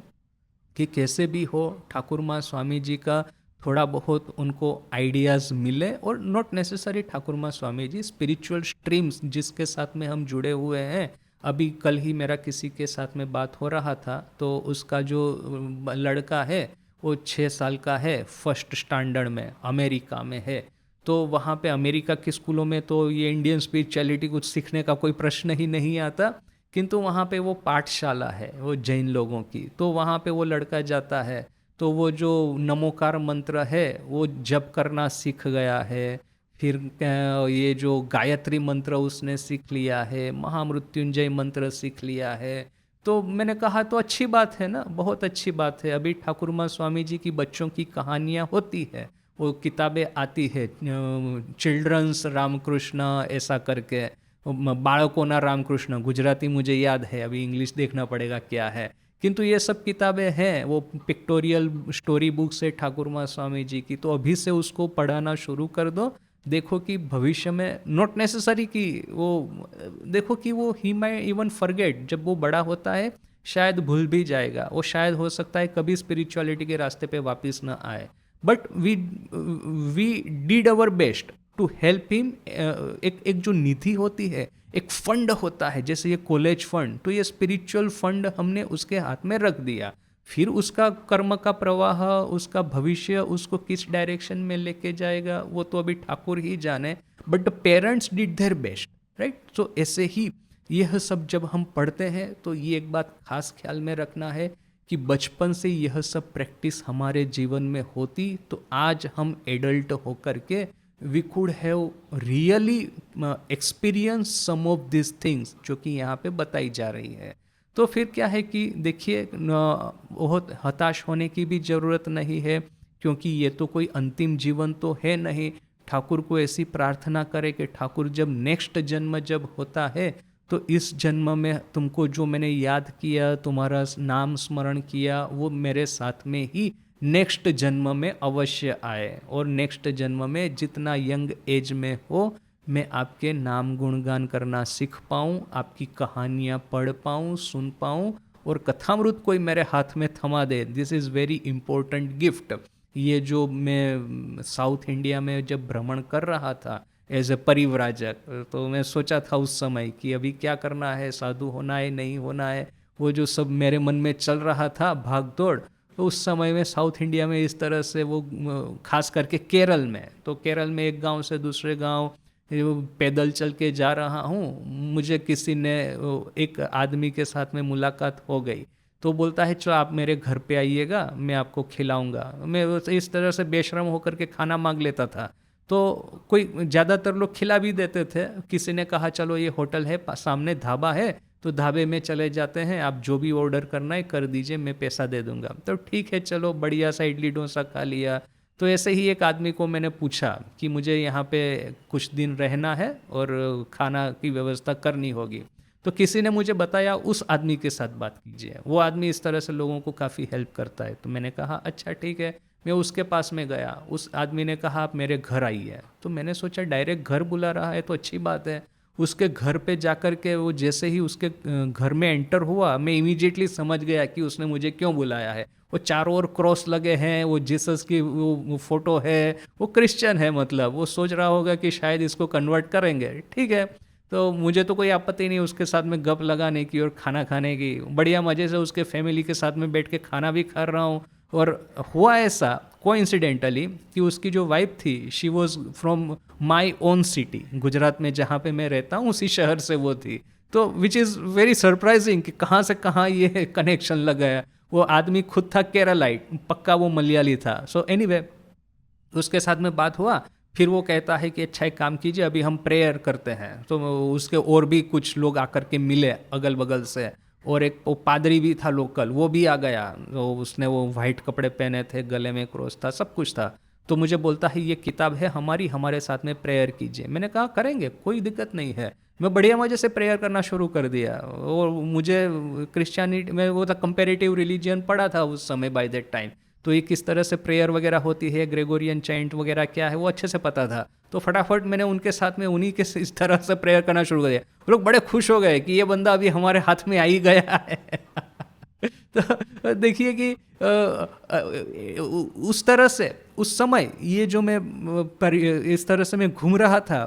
कि कैसे भी हो ठाकुर माँ स्वामी जी का थोड़ा बहुत उनको आइडियाज़ मिले। और नॉट नेसेसरी ठाकुर माँ स्वामी जी, स्पिरिचुअल स्ट्रीम्स जिसके साथ में हम जुड़े हुए हैं। अभी कल ही मेरा किसी के साथ में बात हो रहा था, तो उसका जो लड़का है वो 6 साल का है, फर्स्ट स्टैंडर्ड में, अमेरिका में है। तो वहाँ पे अमेरिका के स्कूलों में तो ये इंडियन स्पिरिचुअलिटी कुछ सीखने का कोई प्रश्न ही नहीं आता, किंतु वहाँ पे वो पाठशाला है वो जैन लोगों की। तो वहाँ पे वो लड़का जाता है, तो वो जो नमोकार मंत्र है वो जप करना सीख गया है। फिर ये जो गायत्री मंत्र उसने सीख लिया है, महामृत्युंजय मंत्र सीख लिया है। तो मैंने कहा तो अच्छी बात है ना, बहुत अच्छी बात है। अभी ठाकुर माँ स्वामी जी की बच्चों की कहानियाँ होती है, वो किताबें आती है, चिल्ड्रंस रामकृष्ण ऐसा करके, बाळकोना रामकृष्ण, गुजराती मुझे याद है, अभी इंग्लिश देखना पड़ेगा क्या है। किंतु ये सब किताबें हैं, वो पिक्टोरियल स्टोरी बुक्स है ठाकुर माँ स्वामी जी की। तो अभी से उसको पढ़ाना शुरू कर दो। देखो कि भविष्य में नॉट नेसेसरी कि वो, देखो कि वो ही माई इवन फॉरगेट, जब वो बड़ा होता है शायद भूल भी जाएगा, वो शायद हो सकता है कभी स्पिरिचुअलिटी के रास्ते पे वापस न आए। But we did our best to help him. एक जो निधि होती है, एक फंड होता है, जैसे ये कॉलेज फंड, तो ये स्पिरिचुअल फंड हमने उसके हाथ में रख दिया। फिर उसका कर्म का प्रवाह, उसका भविष्य उसको किस डायरेक्शन में लेके जाएगा वो तो अभी ठाकुर ही जाने। But the parents did their best, right. So ऐसे ही यह सब जब हम पढ़ते हैं तो ये एक बात खास ख्याल में रखना है कि बचपन से यह सब प्रैक्टिस हमारे जीवन में होती तो आज हम एडल्ट होकर के we could have really experience some of this things जो कि यहाँ पे बताई जा रही है। तो फिर क्या है कि देखिए, बहुत हताश होने की भी ज़रूरत नहीं है, क्योंकि ये तो कोई अंतिम जीवन तो है नहीं। ठाकुर को ऐसी प्रार्थना करे कि ठाकुर जब नेक्स्ट जन्म जब होता है तो इस जन्म में तुमको जो मैंने याद किया, तुम्हारा नाम स्मरण किया, वो मेरे साथ में ही नेक्स्ट जन्म में अवश्य आए। और नेक्स्ट जन्म में जितना यंग एज में हो, मैं आपके नाम गुणगान करना सीख पाऊँ, आपकी कहानियाँ पढ़ पाऊँ, सुन पाऊँ, और कथामृत कोई मेरे हाथ में थमा दे। This is very important gift. ये जो मैं साउथ इंडिया में जब भ्रमण कर रहा था एज ए परिव्राजक, तो मैं सोचा था उस समय कि अभी क्या करना है, साधु होना है नहीं होना है, वो जो सब मेरे मन में चल रहा था भाग दौड़। तो उस समय में साउथ इंडिया में इस तरह से वो, खास करके केरल में, तो केरल में एक गांव से दूसरे गांव पैदल चल के जा रहा हूँ। मुझे किसी ने, एक आदमी के साथ में मुलाकात हो गई, तो बोलता है चलो आप मेरे घर पे आइएगा, मैं आपको खिलाऊंगा। मैं इस तरह से बेशर्म होकर के खाना मांग लेता था, तो कोई ज़्यादातर लोग खिला भी देते थे। किसी ने कहा चलो ये होटल है, सामने ढाबा है, तो ढाबे में चले जाते हैं, आप जो भी ऑर्डर करना है कर दीजिए, मैं पैसा दे दूंगा। तो ठीक है, चलो बढ़िया सा इडली डोसा खा लिया। तो ऐसे ही एक आदमी को मैंने पूछा कि मुझे यहाँ पे कुछ दिन रहना है और खाना की व्यवस्था करनी होगी। तो किसी ने मुझे बताया उस आदमी के साथ बात कीजिए, वो आदमी इस तरह से लोगों को काफ़ी हेल्प करता है। तो मैंने कहा अच्छा ठीक है, मैं उसके पास में गया। उस आदमी ने कहा आप मेरे घर आइए। तो मैंने सोचा डायरेक्ट घर बुला रहा है तो अच्छी बात है। उसके घर पे जाकर के वो जैसे ही उसके घर में एंटर हुआ, मैं इमीडिएटली समझ गया कि उसने मुझे क्यों बुलाया है। वो चारों ओर क्रॉस लगे हैं, वो जीसस की वो फोटो है, वो क्रिश्चियन है, मतलब वो सोच रहा होगा कि शायद इसको कन्वर्ट करेंगे। ठीक है, तो मुझे तो कोई आपत्ति नहीं उसके साथ में गप लगाने की और खाना खाने की। बढ़िया मज़े से उसके फैमिली के साथ में बैठ के खाना भी खा रहा हूँ। और हुआ ऐसा कोइंसिडेंटली कि उसकी जो वाइफ थी, she was from my own city, Gujarat में जहाँ पे मैं रहता हूँ उसी शहर से वो थी। तो विच इज़ वेरी सरप्राइजिंग कि कहाँ से कहाँ ये कनेक्शन लग गया। वो आदमी खुद था केरलाइट, पक्का वो मलयाली था। सो एनीवे, उसके साथ में बात हुआ। फिर वो कहता है कि अच्छा एक काम कीजिए, अभी हम प्रेयर करते हैं। तो उसके और भी कुछ लोग आकर के मिले अगल बगल से, और एक वो पादरी भी था लोकल, वो भी आ गया। तो उसने वो वाइट कपड़े पहने थे, गले में क्रॉस था, सब कुछ था। तो मुझे बोलता है ये किताब है हमारी, हमारे साथ में प्रेयर कीजिए। मैंने कहा करेंगे, कोई दिक्कत नहीं है। मैं बढ़िया मजे से प्रेयर करना शुरू कर दिया। और मुझे क्रिश्चियनिटी में वो था, कंपेरेटिव रिलीजियन पढ़ा था उस समय बाय दैट टाइम। तो ये किस तरह से प्रेयर वगैरह होती है, ग्रेगोरियन चैंट वगैरह क्या है, वो अच्छे से पता था। तो फटाफट मैंने उनके साथ में उन्हीं के इस तरह से प्रेयर करना शुरू कर दिया। वो लोग बड़े खुश हो गए कि ये बंदा अभी हमारे हाथ में आ ही गया है। तो देखिए कि उस तरह से उस समय ये जो मैं इस तरह से मैं घूम रहा था,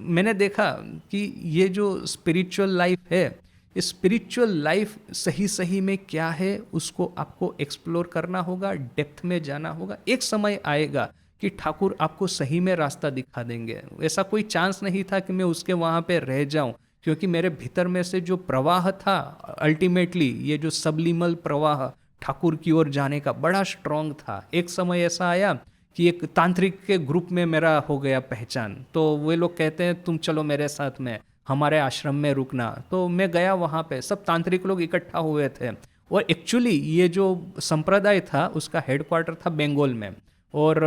मैंने देखा कि ये जो स्पिरिचुअल लाइफ है, स्पिरिचुअल लाइफ सही सही में क्या है उसको आपको एक्सप्लोर करना होगा, डेप्थ में जाना होगा। एक समय आएगा कि ठाकुर आपको सही में रास्ता दिखा देंगे। ऐसा कोई चांस नहीं था कि मैं उसके वहाँ पे रह जाऊँ, क्योंकि मेरे भीतर में से जो प्रवाह था, अल्टीमेटली ये जो सबलिमल प्रवाह ठाकुर की ओर जाने का बड़ा स्ट्रांग था। एक समय ऐसा आया कि एक तांत्रिक के ग्रुप में मेरा हो गया पहचान। तो वे लोग कहते हैं तुम चलो मेरे साथ में, हमारे आश्रम में रुकना। तो मैं गया वहाँ पे, सब तांत्रिक लोग इकट्ठा हुए थे। और एक्चुअली ये जो संप्रदाय था उसका हेडक्वार्टर था बंगाल में। और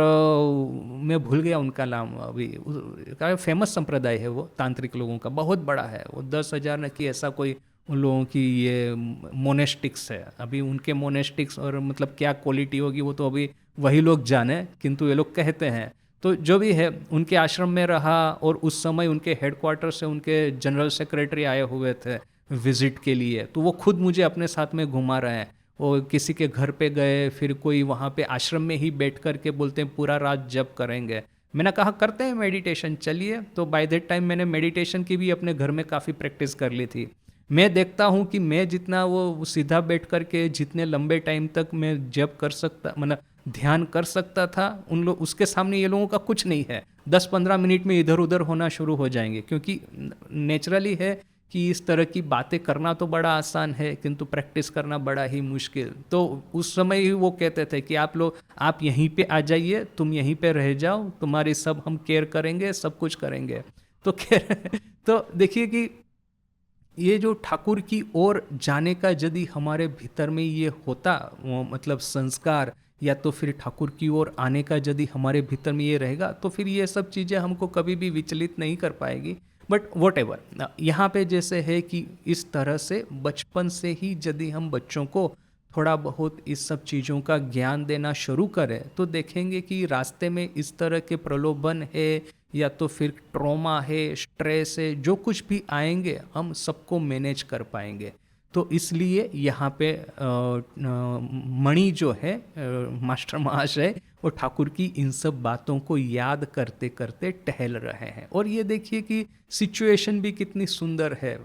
मैं भूल गया उनका नाम अभी। फेमस संप्रदाय है वो, तांत्रिक लोगों का बहुत बड़ा है वो, 10,000 न कि ऐसा कोई उन लोगों की ये मोनेस्टिक्स है। अभी उनके मोनेस्टिक्स और मतलब क्या क्वालिटी होगी वो तो अभी वही लोग जाने, किंतु ये लोग कहते हैं। तो जो भी है, उनके आश्रम में रहा। और उस समय उनके हेडक्वार्टर से उनके जनरल सेक्रेटरी आए हुए थे विजिट के लिए। तो वो खुद मुझे अपने साथ में घुमा रहे हैं। और किसी के घर पे गए, फिर कोई वहाँ पे आश्रम में ही बैठ कर के बोलते हैं पूरा रात जप करेंगे। मैंने कहा करते हैं मेडिटेशन, चलिए। तो बाय दैट टाइम मैंने मेडिटेशन की भी अपने घर में काफ़ी प्रैक्टिस कर ली थी। मैं देखता हूँ कि मैं जितना वो सीधा बैठ कर के जितने लंबे टाइम तक मैं जप कर सकता, मतलब ध्यान कर सकता था, उन लोग उसके सामने ये लोगों का कुछ नहीं है। 10-15 मिनट में इधर उधर होना शुरू हो जाएंगे, क्योंकि नेचुरली है कि इस तरह की बातें करना तो बड़ा आसान है किंतु प्रैक्टिस करना बड़ा ही मुश्किल। तो उस समय ही वो कहते थे कि आप लोग आप यहीं पे आ जाइए, तुम यहीं पे रह जाओ, तुम्हारी सब हम केयर करेंगे, सब कुछ करेंगे। तो केयर तो देखिए कि ये जो ठाकुर की ओर जाने का यदि हमारे भीतर में ये होता, वो मतलब संस्कार, या तो फिर ठाकुर की ओर आने का यदि हमारे भीतर में ये रहेगा, तो फिर ये सब चीज़ें हमको कभी भी विचलित नहीं कर पाएगी। बट वॉट एवर, यहाँ पे जैसे है कि इस तरह से बचपन से ही यदि हम बच्चों को थोड़ा बहुत इस सब चीज़ों का ज्ञान देना शुरू करें, तो देखेंगे कि रास्ते में इस तरह के प्रलोभन है या तो फिर ट्रॉमा है, स्ट्रेस है, जो कुछ भी आएंगे हम सबको मैनेज कर पाएंगे। तो इसलिए यहाँ पे मणि जो है, मास्टर महाशय, वो ठाकुर की इन सब बातों को याद करते करते टहल रहे हैं। और ये देखिए कि सिचुएशन भी कितनी सुंदर है।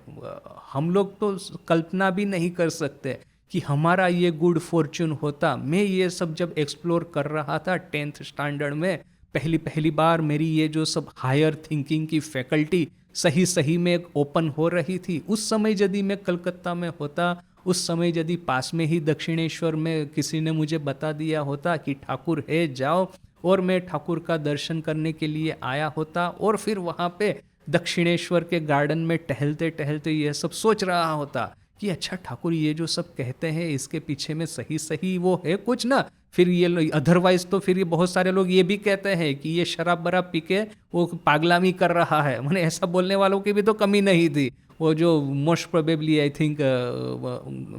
हम लोग तो कल्पना भी नहीं कर सकते कि हमारा ये गुड फॉर्च्यून होता। मैं ये सब जब एक्सप्लोर कर रहा था 10th स्टैंडर्ड में, पहली पहली बार मेरी ये जो सब हायर थिंकिंग की फैकल्टी सही सही में ओपन हो रही थी। उस समय यदि मैं कलकत्ता में होता, उस समय यदि पास में ही दक्षिणेश्वर में किसी ने मुझे बता दिया होता कि ठाकुर है जाओ, और मैं ठाकुर का दर्शन करने के लिए आया होता, और फिर वहाँ पे दक्षिणेश्वर के गार्डन में टहलते टहलते ये सब सोच रहा होता कि अच्छा ठाकुर ये जो सब कहते हैं इसके पीछे में सही सही वो है कुछ ना। फिर ये अदरवाइज तो फिर ये बहुत सारे लोग ये भी कहते हैं कि ये शराब बराब पी के वो पागलामी कर रहा है। मैंने ऐसा बोलने वालों की भी तो कमी नहीं थी। वो जो most probably I think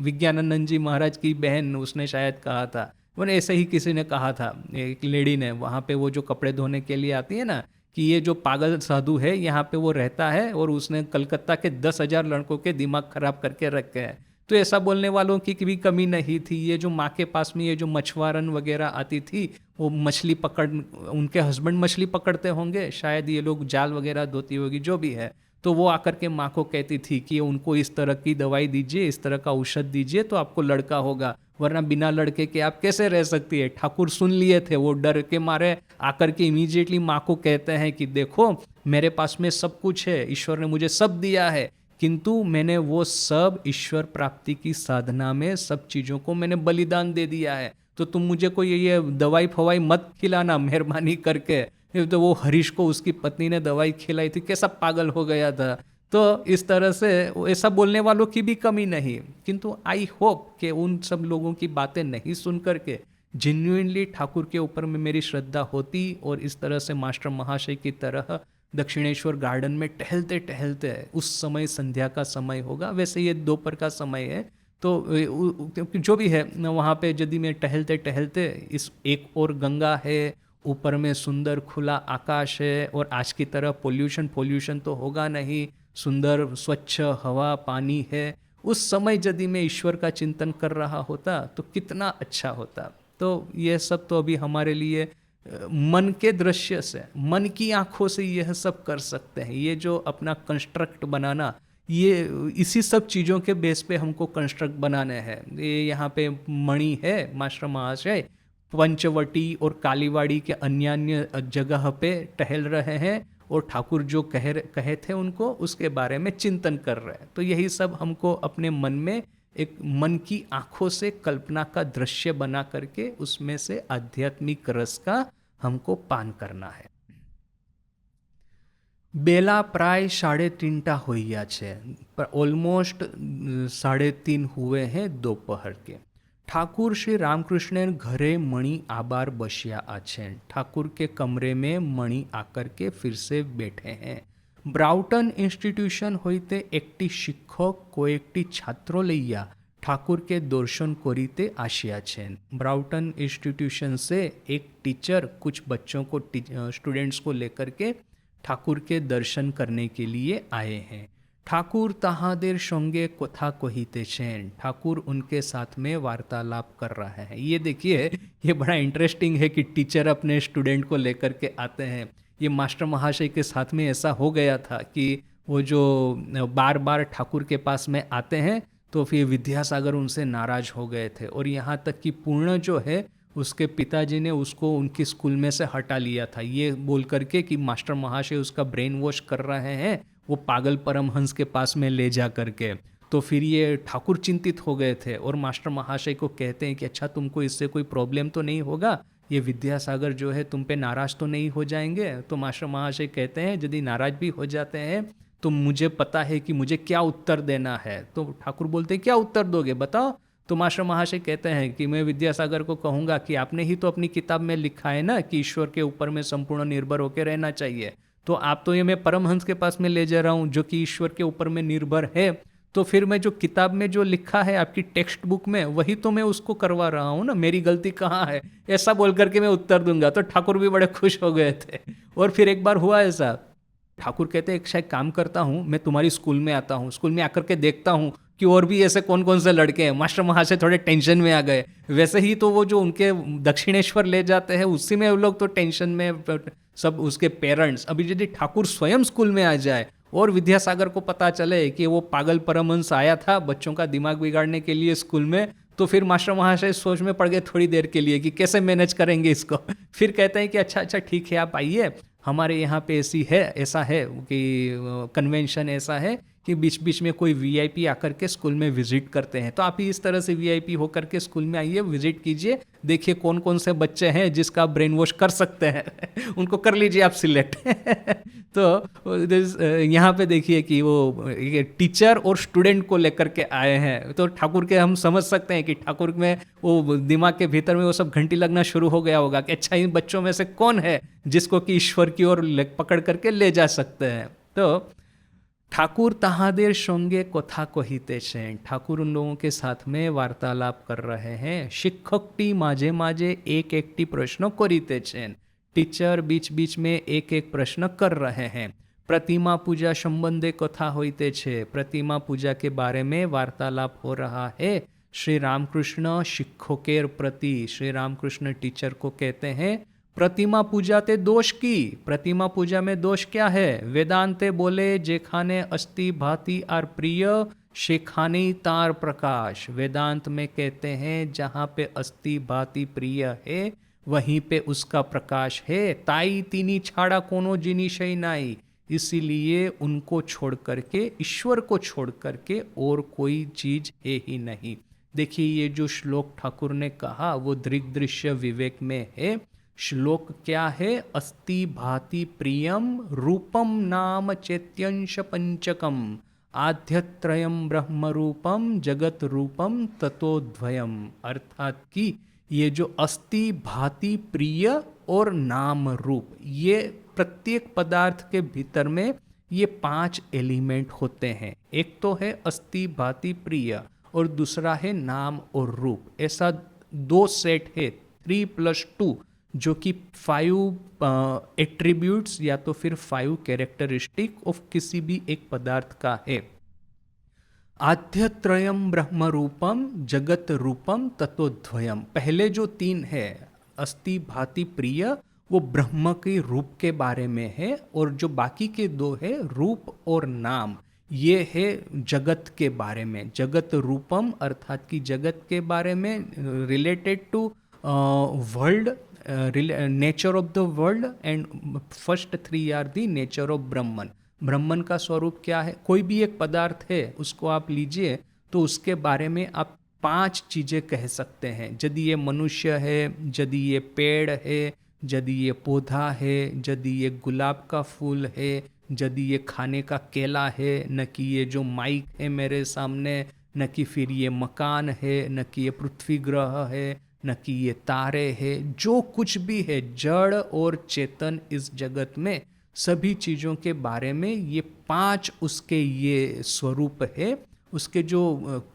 Vigyanananda ji Maharaj की बहन, उसने शायद कहा था, मैंने ऐसे ही किसी ने कहा था, एक लेडी ने, वहाँ पे वो जो कपड़े धोने के लिए आती है ना, कि ये जो पागल साधु है यहाँ पे वो रहता है और उसने कलकत्ता के 10,000 लड़कों के दिमाग खराब करके रखे हैं। तो ऐसा बोलने वालों की भी कमी नहीं थी। ये जो माँ के पास में ये जो मछुआरन वगैरह आती थी, वो मछली पकड़, उनके हस्बैंड मछली पकड़ते होंगे शायद, ये लोग जाल वगैरह धोती होगी, जो भी है। तो वो आकर के माँ को कहती थी कि उनको इस तरह की दवाई दीजिए, इस तरह का औषध दीजिए तो आपको लड़का होगा, वरना बिना लड़के के आप कैसे रह सकती है। ठाकुर सुन लिए थे, वो डर के मारे आकर के इमीडिएटली माँ को कहते हैं कि देखो मेरे पास में सब कुछ है, ईश्वर ने मुझे सब दिया है, किंतु मैंने वो सब ईश्वर प्राप्ति की साधना में सब चीज़ों को मैंने बलिदान दे दिया है। तो तुम मुझे कोई ये दवाई फवाई मत खिलाना मेहरबानी करके। तो वो हरीश को उसकी पत्नी ने दवाई खिलाई थी, कैसा पागल हो गया था। तो इस तरह से ऐसा बोलने वालों की भी कमी नहीं, किंतु आई होप कि उन सब लोगों की बातें नहीं सुन करके जेन्युइनली ठाकुर के ऊपर में मेरी श्रद्धा होती और इस तरह से मास्टर महाशय की तरह दक्षिणेश्वर गार्डन में टहलते टहलते, उस समय संध्या का समय होगा, वैसे ये दोपहर का समय है, तो जो भी है वहाँ पे यदि मैं टहलते टहलते, इस एक और गंगा है, ऊपर में सुंदर खुला आकाश है, और आज की तरह पोल्यूशन तो होगा नहीं, सुंदर स्वच्छ हवा पानी है, उस समय यदि मैं ईश्वर का चिंतन कर रहा होता तो कितना अच्छा होता। तो ये सब तो अभी हमारे लिए मन के दृश्य से, मन की आंखों से यह सब कर सकते हैं। ये जो अपना कंस्ट्रक्ट बनाना, ये इसी सब चीज़ों के बेस पे हमको कंस्ट्रक्ट बनाने हैं। ये यहाँ पे मणि है, मास्टर महाशय पंचवटी और कालीवाड़ी के अन्य अन्य जगह पे टहल रहे हैं और ठाकुर जो कहे थे उनको उसके बारे में चिंतन कर रहे हैं। तो यही सब हमको अपने मन में एक मन की आंखों से कल्पना का दृश्य बना करके उसमें से आध्यात्मिक रस का हमको पान करना है। बेला प्राय 3:30 होइया छे, पर ऑलमोस्ट 3:30 हुए हैं दोपहर के। ठाकुर श्री रामकृष्ण घरे मणि आबार बसिया आछे। ठाकुर के कमरे में मणि आकर के फिर से बैठे हैं। ब्राउटन इंस्टीट्यूशन होते एकटी शिक्षक को एकटी छात्रों लैया ठाकुर के दर्शन करीते आशिया छेन। ब्राउटन इंस्टीट्यूशन से एक टीचर कुछ बच्चों को स्टूडेंट्स को लेकर के ठाकुर के दर्शन करने के लिए आए हैं। ठाकुर ताहादेर संगे कथा कहिते छेन। ठाकुर उनके साथ में वार्तालाप कर रहे हैं। ये देखिए, ये बड़ा इंटरेस्टिंग है कि टीचर अपने स्टूडेंट को लेकर के आते हैं। ये मास्टर महाशय के साथ में ऐसा हो गया था कि वो जो बार बार ठाकुर के पास में आते हैं तो फिर विद्यासागर उनसे नाराज हो गए थे, और यहाँ तक कि पूर्ण जो है उसके पिताजी ने उसको उनकी स्कूल में से हटा लिया था, ये बोल करके कि मास्टर महाशय उसका ब्रेन वॉश कर रहे हैं, वो पागल परमहंस के पास में ले जा करके। तो फिर ये ठाकुर चिंतित हो गए थे और मास्टर महाशय को कहते हैं कि अच्छा, तुमको इससे कोई प्रॉब्लम तो नहीं होगा, ये विद्यासागर जो है तुम पे नाराज तो नहीं हो जाएंगे। तो मास्टर महाशय कहते हैं यदि नाराज भी हो जाते हैं तो मुझे पता है कि मुझे क्या उत्तर देना है। तो ठाकुर बोलते हैं क्या उत्तर दोगे बताओ। तो मास्टर महाशय कहते हैं कि मैं विद्यासागर को कहूँगा कि आपने ही तो अपनी किताब में लिखा है ना कि ईश्वर के ऊपर में संपूर्ण निर्भर होकर रहना चाहिए, तो आप तो ये मैं परमहंस के पास में ले जा रहा हूँ जो कि ईश्वर के ऊपर में निर्भर है, तो फिर मैं जो किताब में जो लिखा है आपकी टेक्स्ट बुक में वही तो मैं उसको करवा रहा हूँ ना, मेरी गलती कहाँ है, ऐसा बोल करके मैं उत्तर दूंगा। तो ठाकुर भी बड़े खुश हो गए थे। और फिर एक बार हुआ ऐसा, ठाकुर कहते हैं एक शायद काम करता हूँ, मैं तुम्हारी स्कूल में आता हूँ, स्कूल में आकर के देखता हूँ कि और भी ऐसे कौन कौन से लड़के हैं। मास्टर महाशय थोड़े टेंशन में आ गए। वैसे ही तो वो जो उनके दक्षिणेश्वर ले जाते हैं उसी में वो लोग तो टेंशन में, सब उसके पेरेंट्स। अभी यदि ठाकुर स्वयं स्कूल में आ जाए और विद्यासागर को पता चले कि वो पागल परमहंस आया था बच्चों का दिमाग बिगाड़ने के लिए स्कूल में, तो फिर मास्टर महाशय सोच में पड़ गए थोड़ी देर के लिए कि कैसे मैनेज करेंगे इसको। फिर कहते हैं कि अच्छा ठीक है, आप आइए, हमारे यहाँ पे ऐसा है कि कन्वेंशन ऐसा है कि बीच बीच में कोई वीआईपी आकर के स्कूल में विजिट करते हैं, तो आप ही इस तरह से वीआईपी होकर के स्कूल में आइए, विजिट कीजिए, देखिए कौन कौन से बच्चे हैं जिसका ब्रेन वॉश कर सकते हैं उनको कर लीजिए आप सिलेक्ट। तो यहाँ पे देखिए कि वो टीचर और स्टूडेंट को लेकर के आए हैं। तो ठाकुर के हम समझ सकते हैं कि ठाकुर में वो दिमाग के भीतर में वो सब घंटी लगना शुरू हो गया होगा कि अच्छा, इन बच्चों में से कौन है जिसको कि ईश्वर की ओर पकड़ करके ले जा सकते हैं। तो ठाकुर ताहादेर संगे कथा कहिते छेन। ठाकुर उन लोगों के साथ में वार्तालाप कर रहे हैं। शिक्षकटी माझे माझे एक एकटी प्रश्न करिते छेन। टीचर बीच बीच में एक एक प्रश्न कर रहे हैं। प्रतिमा पूजा संबंधे कथा होइते छे। प्रतिमा पूजा के बारे में वार्तालाप हो रहा है। श्री रामकृष्ण शिक्षकेर प्रति, श्री रामकृष्ण टीचर को कहते हैं प्रतिमा पूजा ते दोष की। प्रतिमा पूजा में दोष क्या है? वेदांते बोले जेखाने अस्ति भाति आर प्रिय शेखाने तार प्रकाश। वेदांत में कहते हैं जहाँ पे अस्ति भाति प्रिय है वहीं पे उसका प्रकाश है। ताई तीनी छाड़ा कोनो जिनिषय नाई। इसीलिए उनको छोड़ करके, ईश्वर को छोड़ करके और कोई चीज है ही नहीं। देखिए, ये जो श्लोक ठाकुर ने कहा वो दृग्दृश्य विवेक में है। श्लोक क्या है? अस्ति भाति प्रियम रूपम नाम चैत्यंश पंचकम आद्यत्रयम ब्रह्म रूपम जगत रूपम ततोद्वयम। अर्थात कि ये जो अस्ति भाति प्रिय और नाम रूप, ये प्रत्येक पदार्थ के भीतर में ये 5 एलिमेंट होते हैं। एक तो है अस्ति भाति प्रिय और दूसरा है नाम और रूप। ऐसा 2 सेट है, 3+2, जो कि 5 एट्रीब्यूट्स या तो फिर 5 कैरेक्टरिस्टिक ऑफ किसी भी एक पदार्थ का है। आद्यत्रयम ब्रह्म रूपम जगत रूपम ततोद्वयम। पहले जो 3 है अस्ति भाति प्रिय, वो ब्रह्म के रूप के बारे में है, और जो बाकी के 2 है रूप और नाम, ये है जगत के बारे में। जगत रूपम अर्थात कि जगत के बारे में, related to world, nature of the world, and first 3 are the nature of Brahman. Brahman का स्वरूप क्या है? कोई भी एक पदार्थ है, उसको आप लीजिए तो उसके बारे में आप 5 चीज़ें कह सकते हैं। यदि ये मनुष्य है, यदि ये पेड़ है, यदि ये पौधा है, यदि ये गुलाब का फूल है, यदि ये खाने का केला है, न कि ये जो माइक है मेरे सामने, न कि फिर ये मकान है, न कि ये पृथ्वी ग्रह है, न कि ये तारे हैं। जो कुछ भी है जड़ और चेतन इस जगत में, सभी चीज़ों के बारे में ये 5 उसके ये स्वरूप है। उसके जो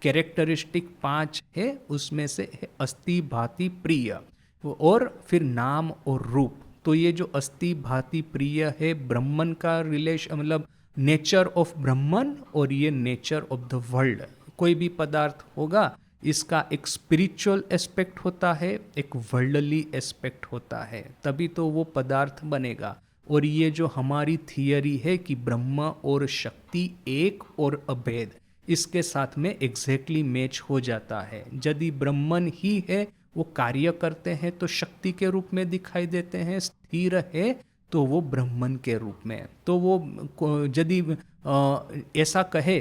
कैरेक्टरिस्टिक 5 है उसमें से है अस्ति भाति प्रिय, और फिर नाम और रूप। तो ये जो अस्ति भाति प्रिय है ब्रह्मन का रिलेशन, मतलब नेचर ऑफ ब्रह्मन, और ये नेचर ऑफ द वर्ल्ड। कोई भी पदार्थ होगा, इसका एक स्पिरिचुअल एस्पेक्ट होता है, एक वर्ल्डली एस्पेक्ट होता है, तभी तो वो पदार्थ बनेगा। और ये जो हमारी थियरी है कि ब्रह्म और शक्ति एक और अभेद, इसके साथ में एग्जैक्टली मैच हो जाता है। यदि ब्रह्मन ही है, वो कार्य करते हैं तो शक्ति के रूप में दिखाई देते हैं, स्थिर है तो वो ब्रह्मन के रूप में। तो वो यदि ऐसा कहे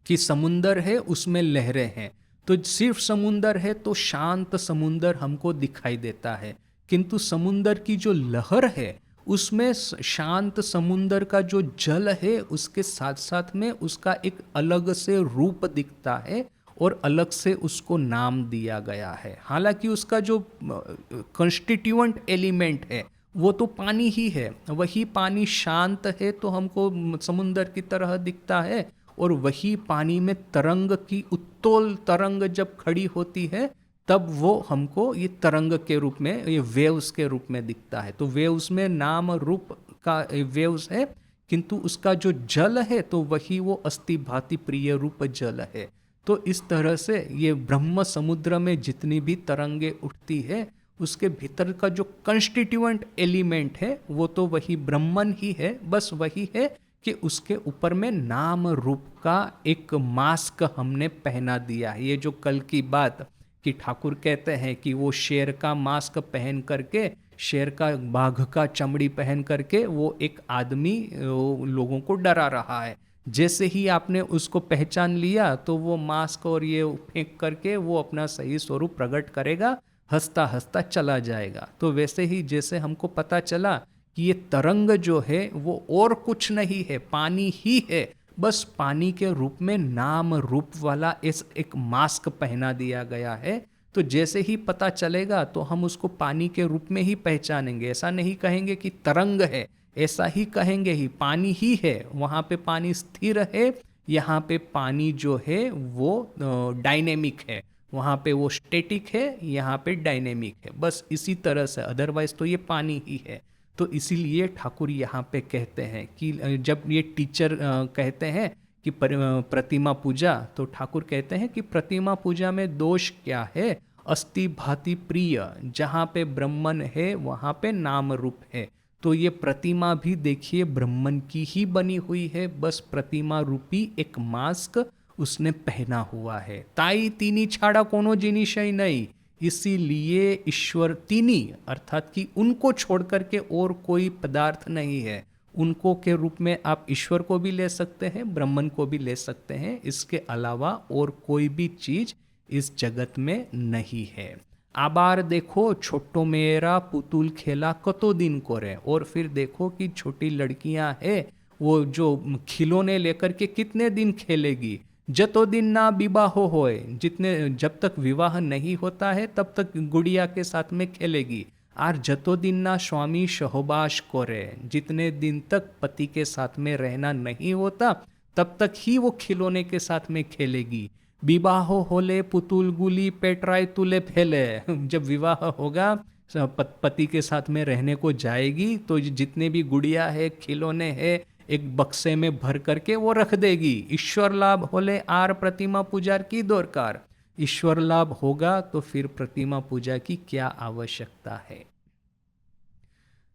कि समुंदर है उसमें लहरें हैं, तो सिर्फ समुंदर है तो शांत समुंदर हमको दिखाई देता है, किंतु समुंदर की जो लहर है उसमें शांत समुंदर का जो जल है उसके साथ साथ में उसका एक अलग से रूप दिखता है और अलग से उसको नाम दिया गया है। हालांकि उसका जो कॉन्स्टिट्यूएंट एलिमेंट है वो तो पानी ही है। वही पानी शांत है तो हमको समुंदर की तरह दिखता है, और वही पानी में तरंग की उत्तोल तरंग जब खड़ी होती है तब वो हमको ये तरंग के रूप में, ये वेव्स के रूप में दिखता है। तो वेव्स में नाम रूप का वेव्स है, किंतु उसका जो जल है तो वही वो अस्ति भाति प्रिय रूप जल है। तो इस तरह से ये ब्रह्म समुद्र में जितनी भी तरंगे उठती है उसके भीतर का जो कंस्टिट्यूएंट एलिमेंट है वो तो वही ब्रह्मन ही है। बस वही है कि उसके ऊपर में नाम रूप का एक मास्क हमने पहना दिया है। ये जो कल की बात कि ठाकुर कहते हैं कि वो शेर का मास्क पहन करके, शेर का बाघ का चमड़ी पहन करके वो एक आदमी लोगों को डरा रहा है। जैसे ही आपने उसको पहचान लिया तो वो मास्क और ये फेंक करके वो अपना सही स्वरूप प्रकट करेगा, हंसता हंसता चला जाएगा। तो वैसे ही जैसे हमको पता चला कि ये तरंग जो है वो और कुछ नहीं है, पानी ही है, बस पानी के रूप में नाम रूप वाला इस एक मास्क पहना दिया गया है। तो जैसे ही पता चलेगा तो हम उसको पानी के रूप में ही पहचानेंगे। ऐसा नहीं कहेंगे कि तरंग है, ऐसा ही कहेंगे ही पानी ही है। वहाँ पे पानी स्थिर है, यहाँ पे पानी जो है वो डायनेमिक है, वहाँ पे वो स्टैटिक है, यहाँ पे डायनेमिक है। बस इसी तरह से, अदरवाइज तो ये पानी ही है। तो इसीलिए ठाकुर यहाँ पे कहते हैं कि जब ये टीचर कहते हैं कि प्रतिमा पूजा, तो ठाकुर कहते हैं कि प्रतिमा पूजा में दोष क्या है? अस्ति भाति प्रिय, जहाँ पे ब्रह्मन है वहाँ पे नाम रूप है। तो ये प्रतिमा भी देखिए ब्रह्मन की ही बनी हुई है, बस प्रतिमा रूपी एक मास्क उसने पहना हुआ है। ताई तीनी छाड़ा कोनो जिनिषय नहीं, इसीलिए ईश्वर तीनी, अर्थात कि उनको छोड़ करके और कोई पदार्थ नहीं है। उनको के रूप में आप ईश्वर को भी ले सकते हैं, ब्रह्मन को भी ले सकते हैं, इसके अलावा और कोई भी चीज इस जगत में नहीं है। आबार देखो छोटो मेरा पुतुल खेला कतो दिन करे, और फिर देखो कि छोटी लड़कियां है वो जो खिलौने लेकर के कितने दिन खेलेगी। जतो दिन ना विवाह होए, जितने जब तक विवाह नहीं होता है तब तक गुड़िया के साथ में खेलेगी। और जतो दिन ना स्वामी सहबास करे, जितने दिन तक पति के साथ में रहना नहीं होता तब तक ही वो खिलौने के साथ में खेलेगी। विवाह होले पुतुल गुली पेटराय तुले फैले, जब विवाह होगा पति के साथ में रहने को जाएगी तो जितने भी गुड़िया है खिलौने है एक बक्से में भर करके वो रख देगी। ईश्वर लाभ होले आर प्रतिमा पूजार की दरकार, ईश्वर लाभ होगा तो फिर प्रतिमा पूजा की क्या आवश्यकता है।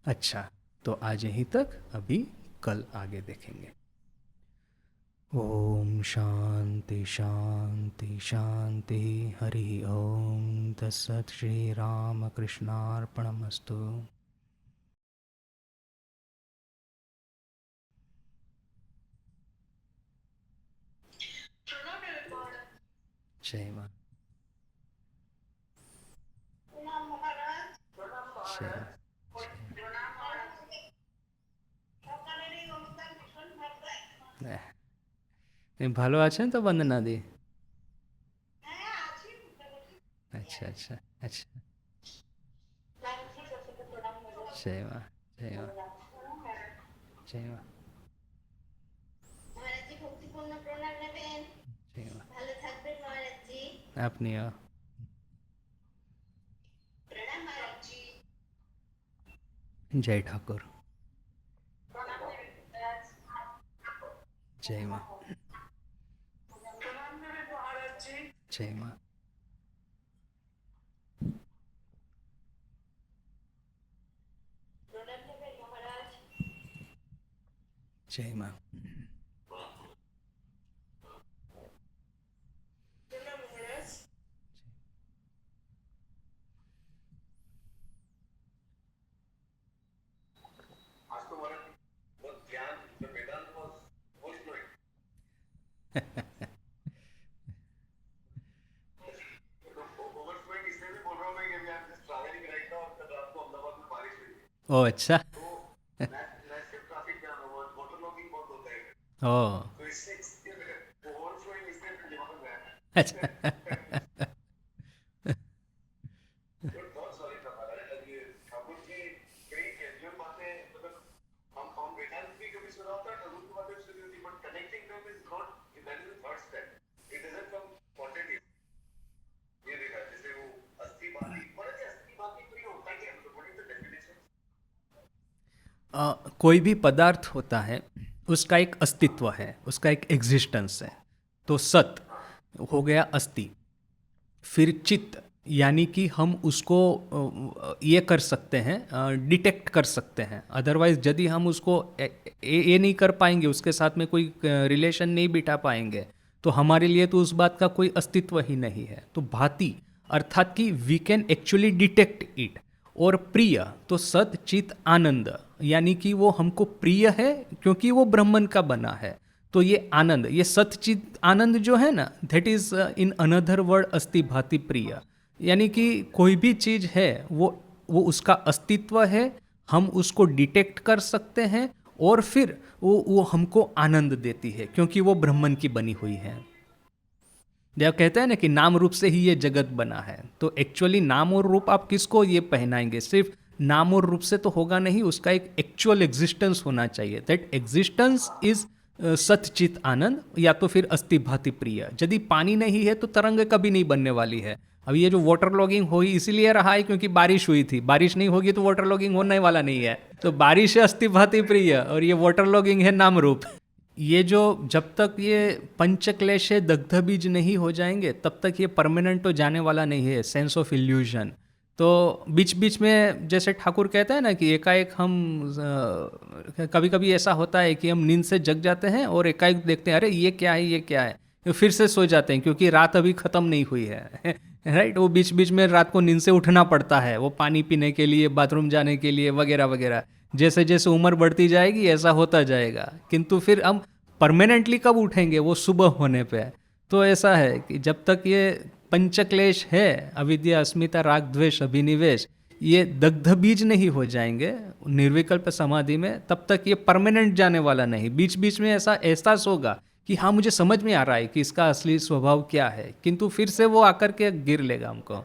अच्छा, तो आज यहीं तक, अभी कल आगे देखेंगे। ओम शांति शांति शांति, हरि ओम तत्सत। श्री राम कृष्णार्पणमस्तु। जय मां। जय ভালো আছেন তো বন্দনা দি? अच्छा अच्छा अच्छा। जय मां जय मां जय मां जय मां। আপনিও। जय ठाकुर। जय मां जय मां। जय मां। ओ अच्छा। ओ अच्छा। कोई भी पदार्थ होता है उसका एक अस्तित्व है, उसका एक एग्जिस्टेंस है। तो सत हो गया अस्थि, फिर चित्त यानी कि हम उसको ये कर सकते हैं, डिटेक्ट कर सकते हैं। अदरवाइज यदि हम उसको ये नहीं कर पाएंगे, उसके साथ में कोई रिलेशन नहीं बिठा पाएंगे तो हमारे लिए तो उस बात का कोई अस्तित्व ही नहीं है। तो भाति अर्थात कि we can actually detect it. और प्रिय तो सत चित आनंद, यानी कि वो हमको प्रिय है क्योंकि वो ब्रह्मन का बना है। तो ये आनंद, ये सतचित आनंद जो है ना, that is in another word अस्ति भाति प्रिय, यानी कि कोई भी चीज है वो उसका अस्तित्व है, हम उसको डिटेक्ट कर सकते हैं और फिर वो हमको आनंद देती है क्योंकि वो ब्रह्मन की बनी हुई है। जब कहते हैं ना कि नाम रूप से ही ये जगत बना है, तो एक्चुअली नाम और रूप आप किसको ये पहनाएंगे? सिर्फ नाम और रूप से तो होगा नहीं, उसका एक एक्चुअल एग्जिस्टेंस होना चाहिए। दैट एग्जिस्टेंस इज सतचित आनंद या तो फिर अस्ति भाति प्रिय। यदि पानी नहीं है तो तरंग कभी नहीं बनने वाली है। अब ये जो वाटर लॉगिंग हुई इसीलिए रहा है क्योंकि बारिश हुई थी, बारिश नहीं होगी तो वाटर लॉगिंग होने वाला नहीं है। तो बारिश है अस्ति भाति प्रिय और ये वाटर लॉगिंग है नाम रूप। ये जो जब तक ये पंचक्लेश दग्ध बीज नहीं हो जाएंगे तब तक ये परमानेंट तो जाने वाला नहीं है, सेंस ऑफ इल्यूजन। तो बीच बीच में जैसे ठाकुर कहता है ना कि एकाएक हम कभी कभी ऐसा होता है कि हम नींद से जग जाते हैं और एकाएक देखते हैं अरे ये क्या है ये क्या है, तो फिर से सो जाते हैं क्योंकि रात अभी ख़त्म नहीं हुई है। राइट, वो बीच बीच में रात को नींद से उठना पड़ता है, वो पानी पीने के लिए, बाथरूम जाने के लिए वगैरह वगैरह। जैसे जैसे उम्र बढ़ती जाएगी ऐसा होता जाएगा, किंतु फिर हम परमानेंटली कब उठेंगे? वो सुबह होने पे। तो ऐसा है कि जब तक ये पंचक्लेश है, अविद्या अस्मिता राग द्वेष अभिनिवेश, ये दग्ध बीज नहीं हो जाएंगे निर्विकल्प समाधि में, तब तक ये परमानेंट जाने वाला नहीं। बीच बीच में ऐसा एहसास होगा कि हाँ मुझे समझ में आ रहा है कि इसका असली स्वभाव क्या है, किंतु फिर से वो आकर के गिर लेगा हमको।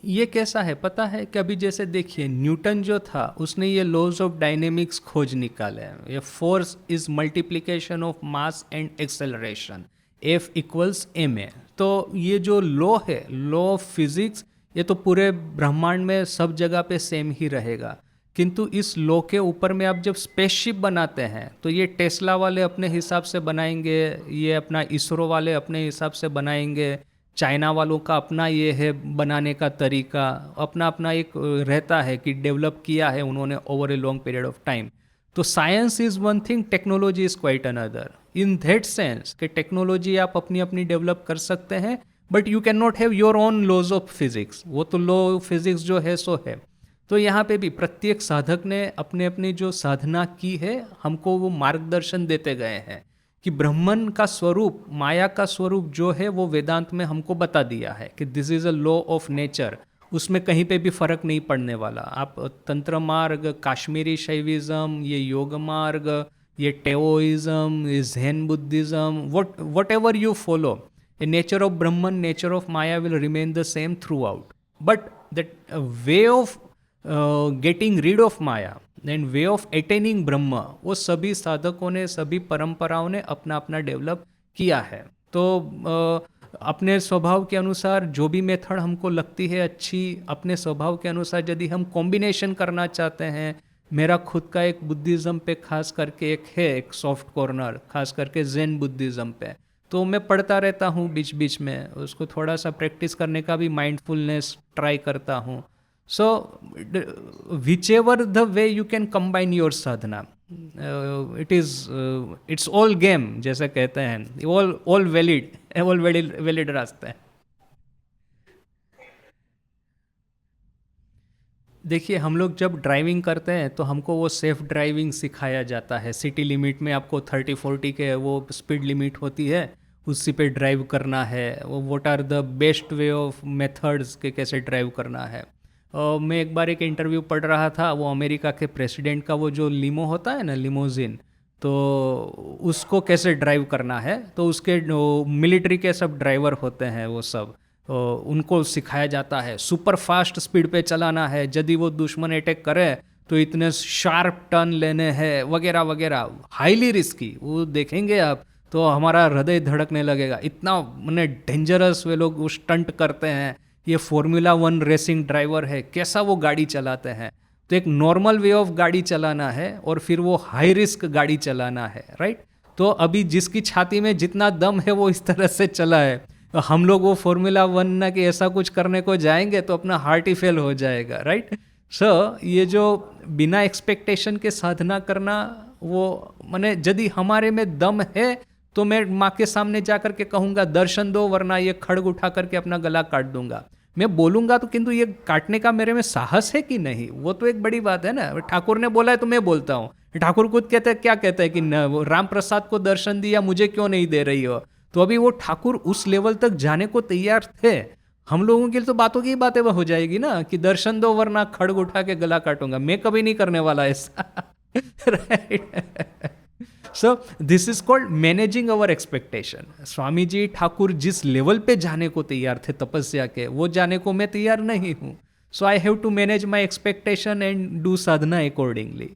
ये कैसा है पता है कि अभी जैसे देखिए न्यूटन जो था उसने ये लॉज ऑफ डायनेमिक्स खोज निकाले हैं। ये force is multiplication of mass and acceleration, F equals M A. तो ये जो लॉ है, लॉ ऑफ फिजिक्स, ये तो पूरे ब्रह्मांड में सब जगह पे सेम ही रहेगा, किंतु इस लॉ के ऊपर में आप जब स्पेसशिप बनाते हैं तो ये टेस्ला वाले अपने हिसाब से बनाएंगे, ये अपना इसरो वाले अपने हिसाब से बनाएंगे, चाइना वालों का अपना ये है बनाने का तरीका, अपना अपना एक रहता है कि डेवलप किया है उन्होंने over a long period of time. So science is one thing, technology is quite another, in that sense कि टेक्नोलॉजी आप अपनी अपनी डेवलप कर सकते हैं, but you can not have your own laws of physics. वो तो लॉ ऑफ फिजिक्स जो है सो है। तो यहाँ पे भी प्रत्येक साधक ने अपने अपनी जो साधना की है हमको वो मार्गदर्शन देते गए हैं कि ब्रह्मन का स्वरूप, माया का स्वरूप जो है वो वेदांत में हमको बता दिया है कि this is a law of nature, उसमें कहीं पे भी फर्क नहीं पड़ने वाला। आप तंत्र मार्ग, काश्मीरी शैविज्म, ये योग मार्ग, ये टेओइज्म, ये Jain Buddhism, what ever you follow, A nature of Brahman, nature of Maya will remain the same through out, but that way of getting read of Maya and way of attaining ब्रह्म, वो सभी साधकों ने, सभी परंपराओं ने अपना अपना डेवलप किया है। तो अपने स्वभाव के अनुसार जो भी मेथड हमको लगती है अच्छी, अपने स्वभाव के अनुसार यदि हम कॉम्बिनेशन करना चाहते हैं, मेरा खुद का एक बुद्धिज़्म पे खास करके एक है, एक सॉफ्ट कॉर्नर खास करके जैन बुद्धिज़्म पे, तो मैं पढ़ता रहता हूँ बीच बीच में, उसको थोड़ा सा प्रैक्टिस करने का भी माइंडफुलनेस ट्राई करता हूँ। So, whichever the way you can combine your sadhana, it's all game जैसे कहते हैं, all valid रास्ते हैं। देखिए हम लोग जब ड्राइविंग करते हैं तो हमको वो सेफ ड्राइविंग सिखाया जाता है। सिटी लिमिट में आपको 30-40 के वो स्पीड लिमिट होती है, उसी पे ड्राइव करना है। वो what are the best way of methods के कैसे ड्राइव करना है। मैं एक बार एक इंटरव्यू पढ़ रहा था, वो अमेरिका के प्रेसिडेंट का वो जो लीमो होता है ना, लिमोजिन, तो उसको कैसे ड्राइव करना है, तो उसके मिलिट्री के सब ड्राइवर होते हैं वो सब, उनको सिखाया जाता है सुपर फास्ट स्पीड पे चलाना है, यदि वो दुश्मन अटैक करे तो इतने शार्प टर्न लेने हैं वगैरह वगैरह, हाईली रिस्की। वो देखेंगे आप तो हमारा हृदय धड़कने लगेगा, इतना मैंने डेंजरस वे लोग वो स्टंट करते हैं। ये फॉर्मूला 1 रेसिंग ड्राइवर है, कैसा वो गाड़ी चलाते हैं। तो एक नॉर्मल वे ऑफ गाड़ी चलाना है और फिर वो हाई रिस्क गाड़ी चलाना है, राइट। तो अभी जिसकी छाती में जितना दम है वो इस तरह से चला है, तो हम लोग वो फॉर्मूला 1 ना कि ऐसा कुछ करने को जाएंगे तो अपना हार्ट ही फेल हो जाएगा, राइट। सो ये जो बिना एक्सपेक्टेशन के साधना करना, वो माने यदि हमारे में दम है तो मैं माँ के सामने जाकर के कहूँगा दर्शन दो, वरना ये खड़ग उठा करके अपना गला काट दूंगा। मैं बोलूँगा तो, किंतु ये काटने का मेरे में साहस है कि नहीं, वो तो एक बड़ी बात है ना। ठाकुर ने बोला है तो मैं बोलता हूँ। ठाकुर खुद कहते हैं, क्या कहते हैं कि राम प्रसाद को दर्शन दिया, मुझे क्यों नहीं दे रही हो। तो अभी वो ठाकुर उस लेवल तक जाने को तैयार थे। हम लोगों के लिए तो बातों की बातें हो जाएगी ना कि दर्शन दो वरना खड़ग उठा के गला काटूंगा। मैं कभी नहीं करने वाला ऐसा, right. So this is called managing our expectation. Swami ji Thakur जिस लेवल पे जाने को तैयार थे तपस्या के, वो जाने को मैं तैयार नहीं हूँ। So I have to manage my expectation and do sadhana accordingly.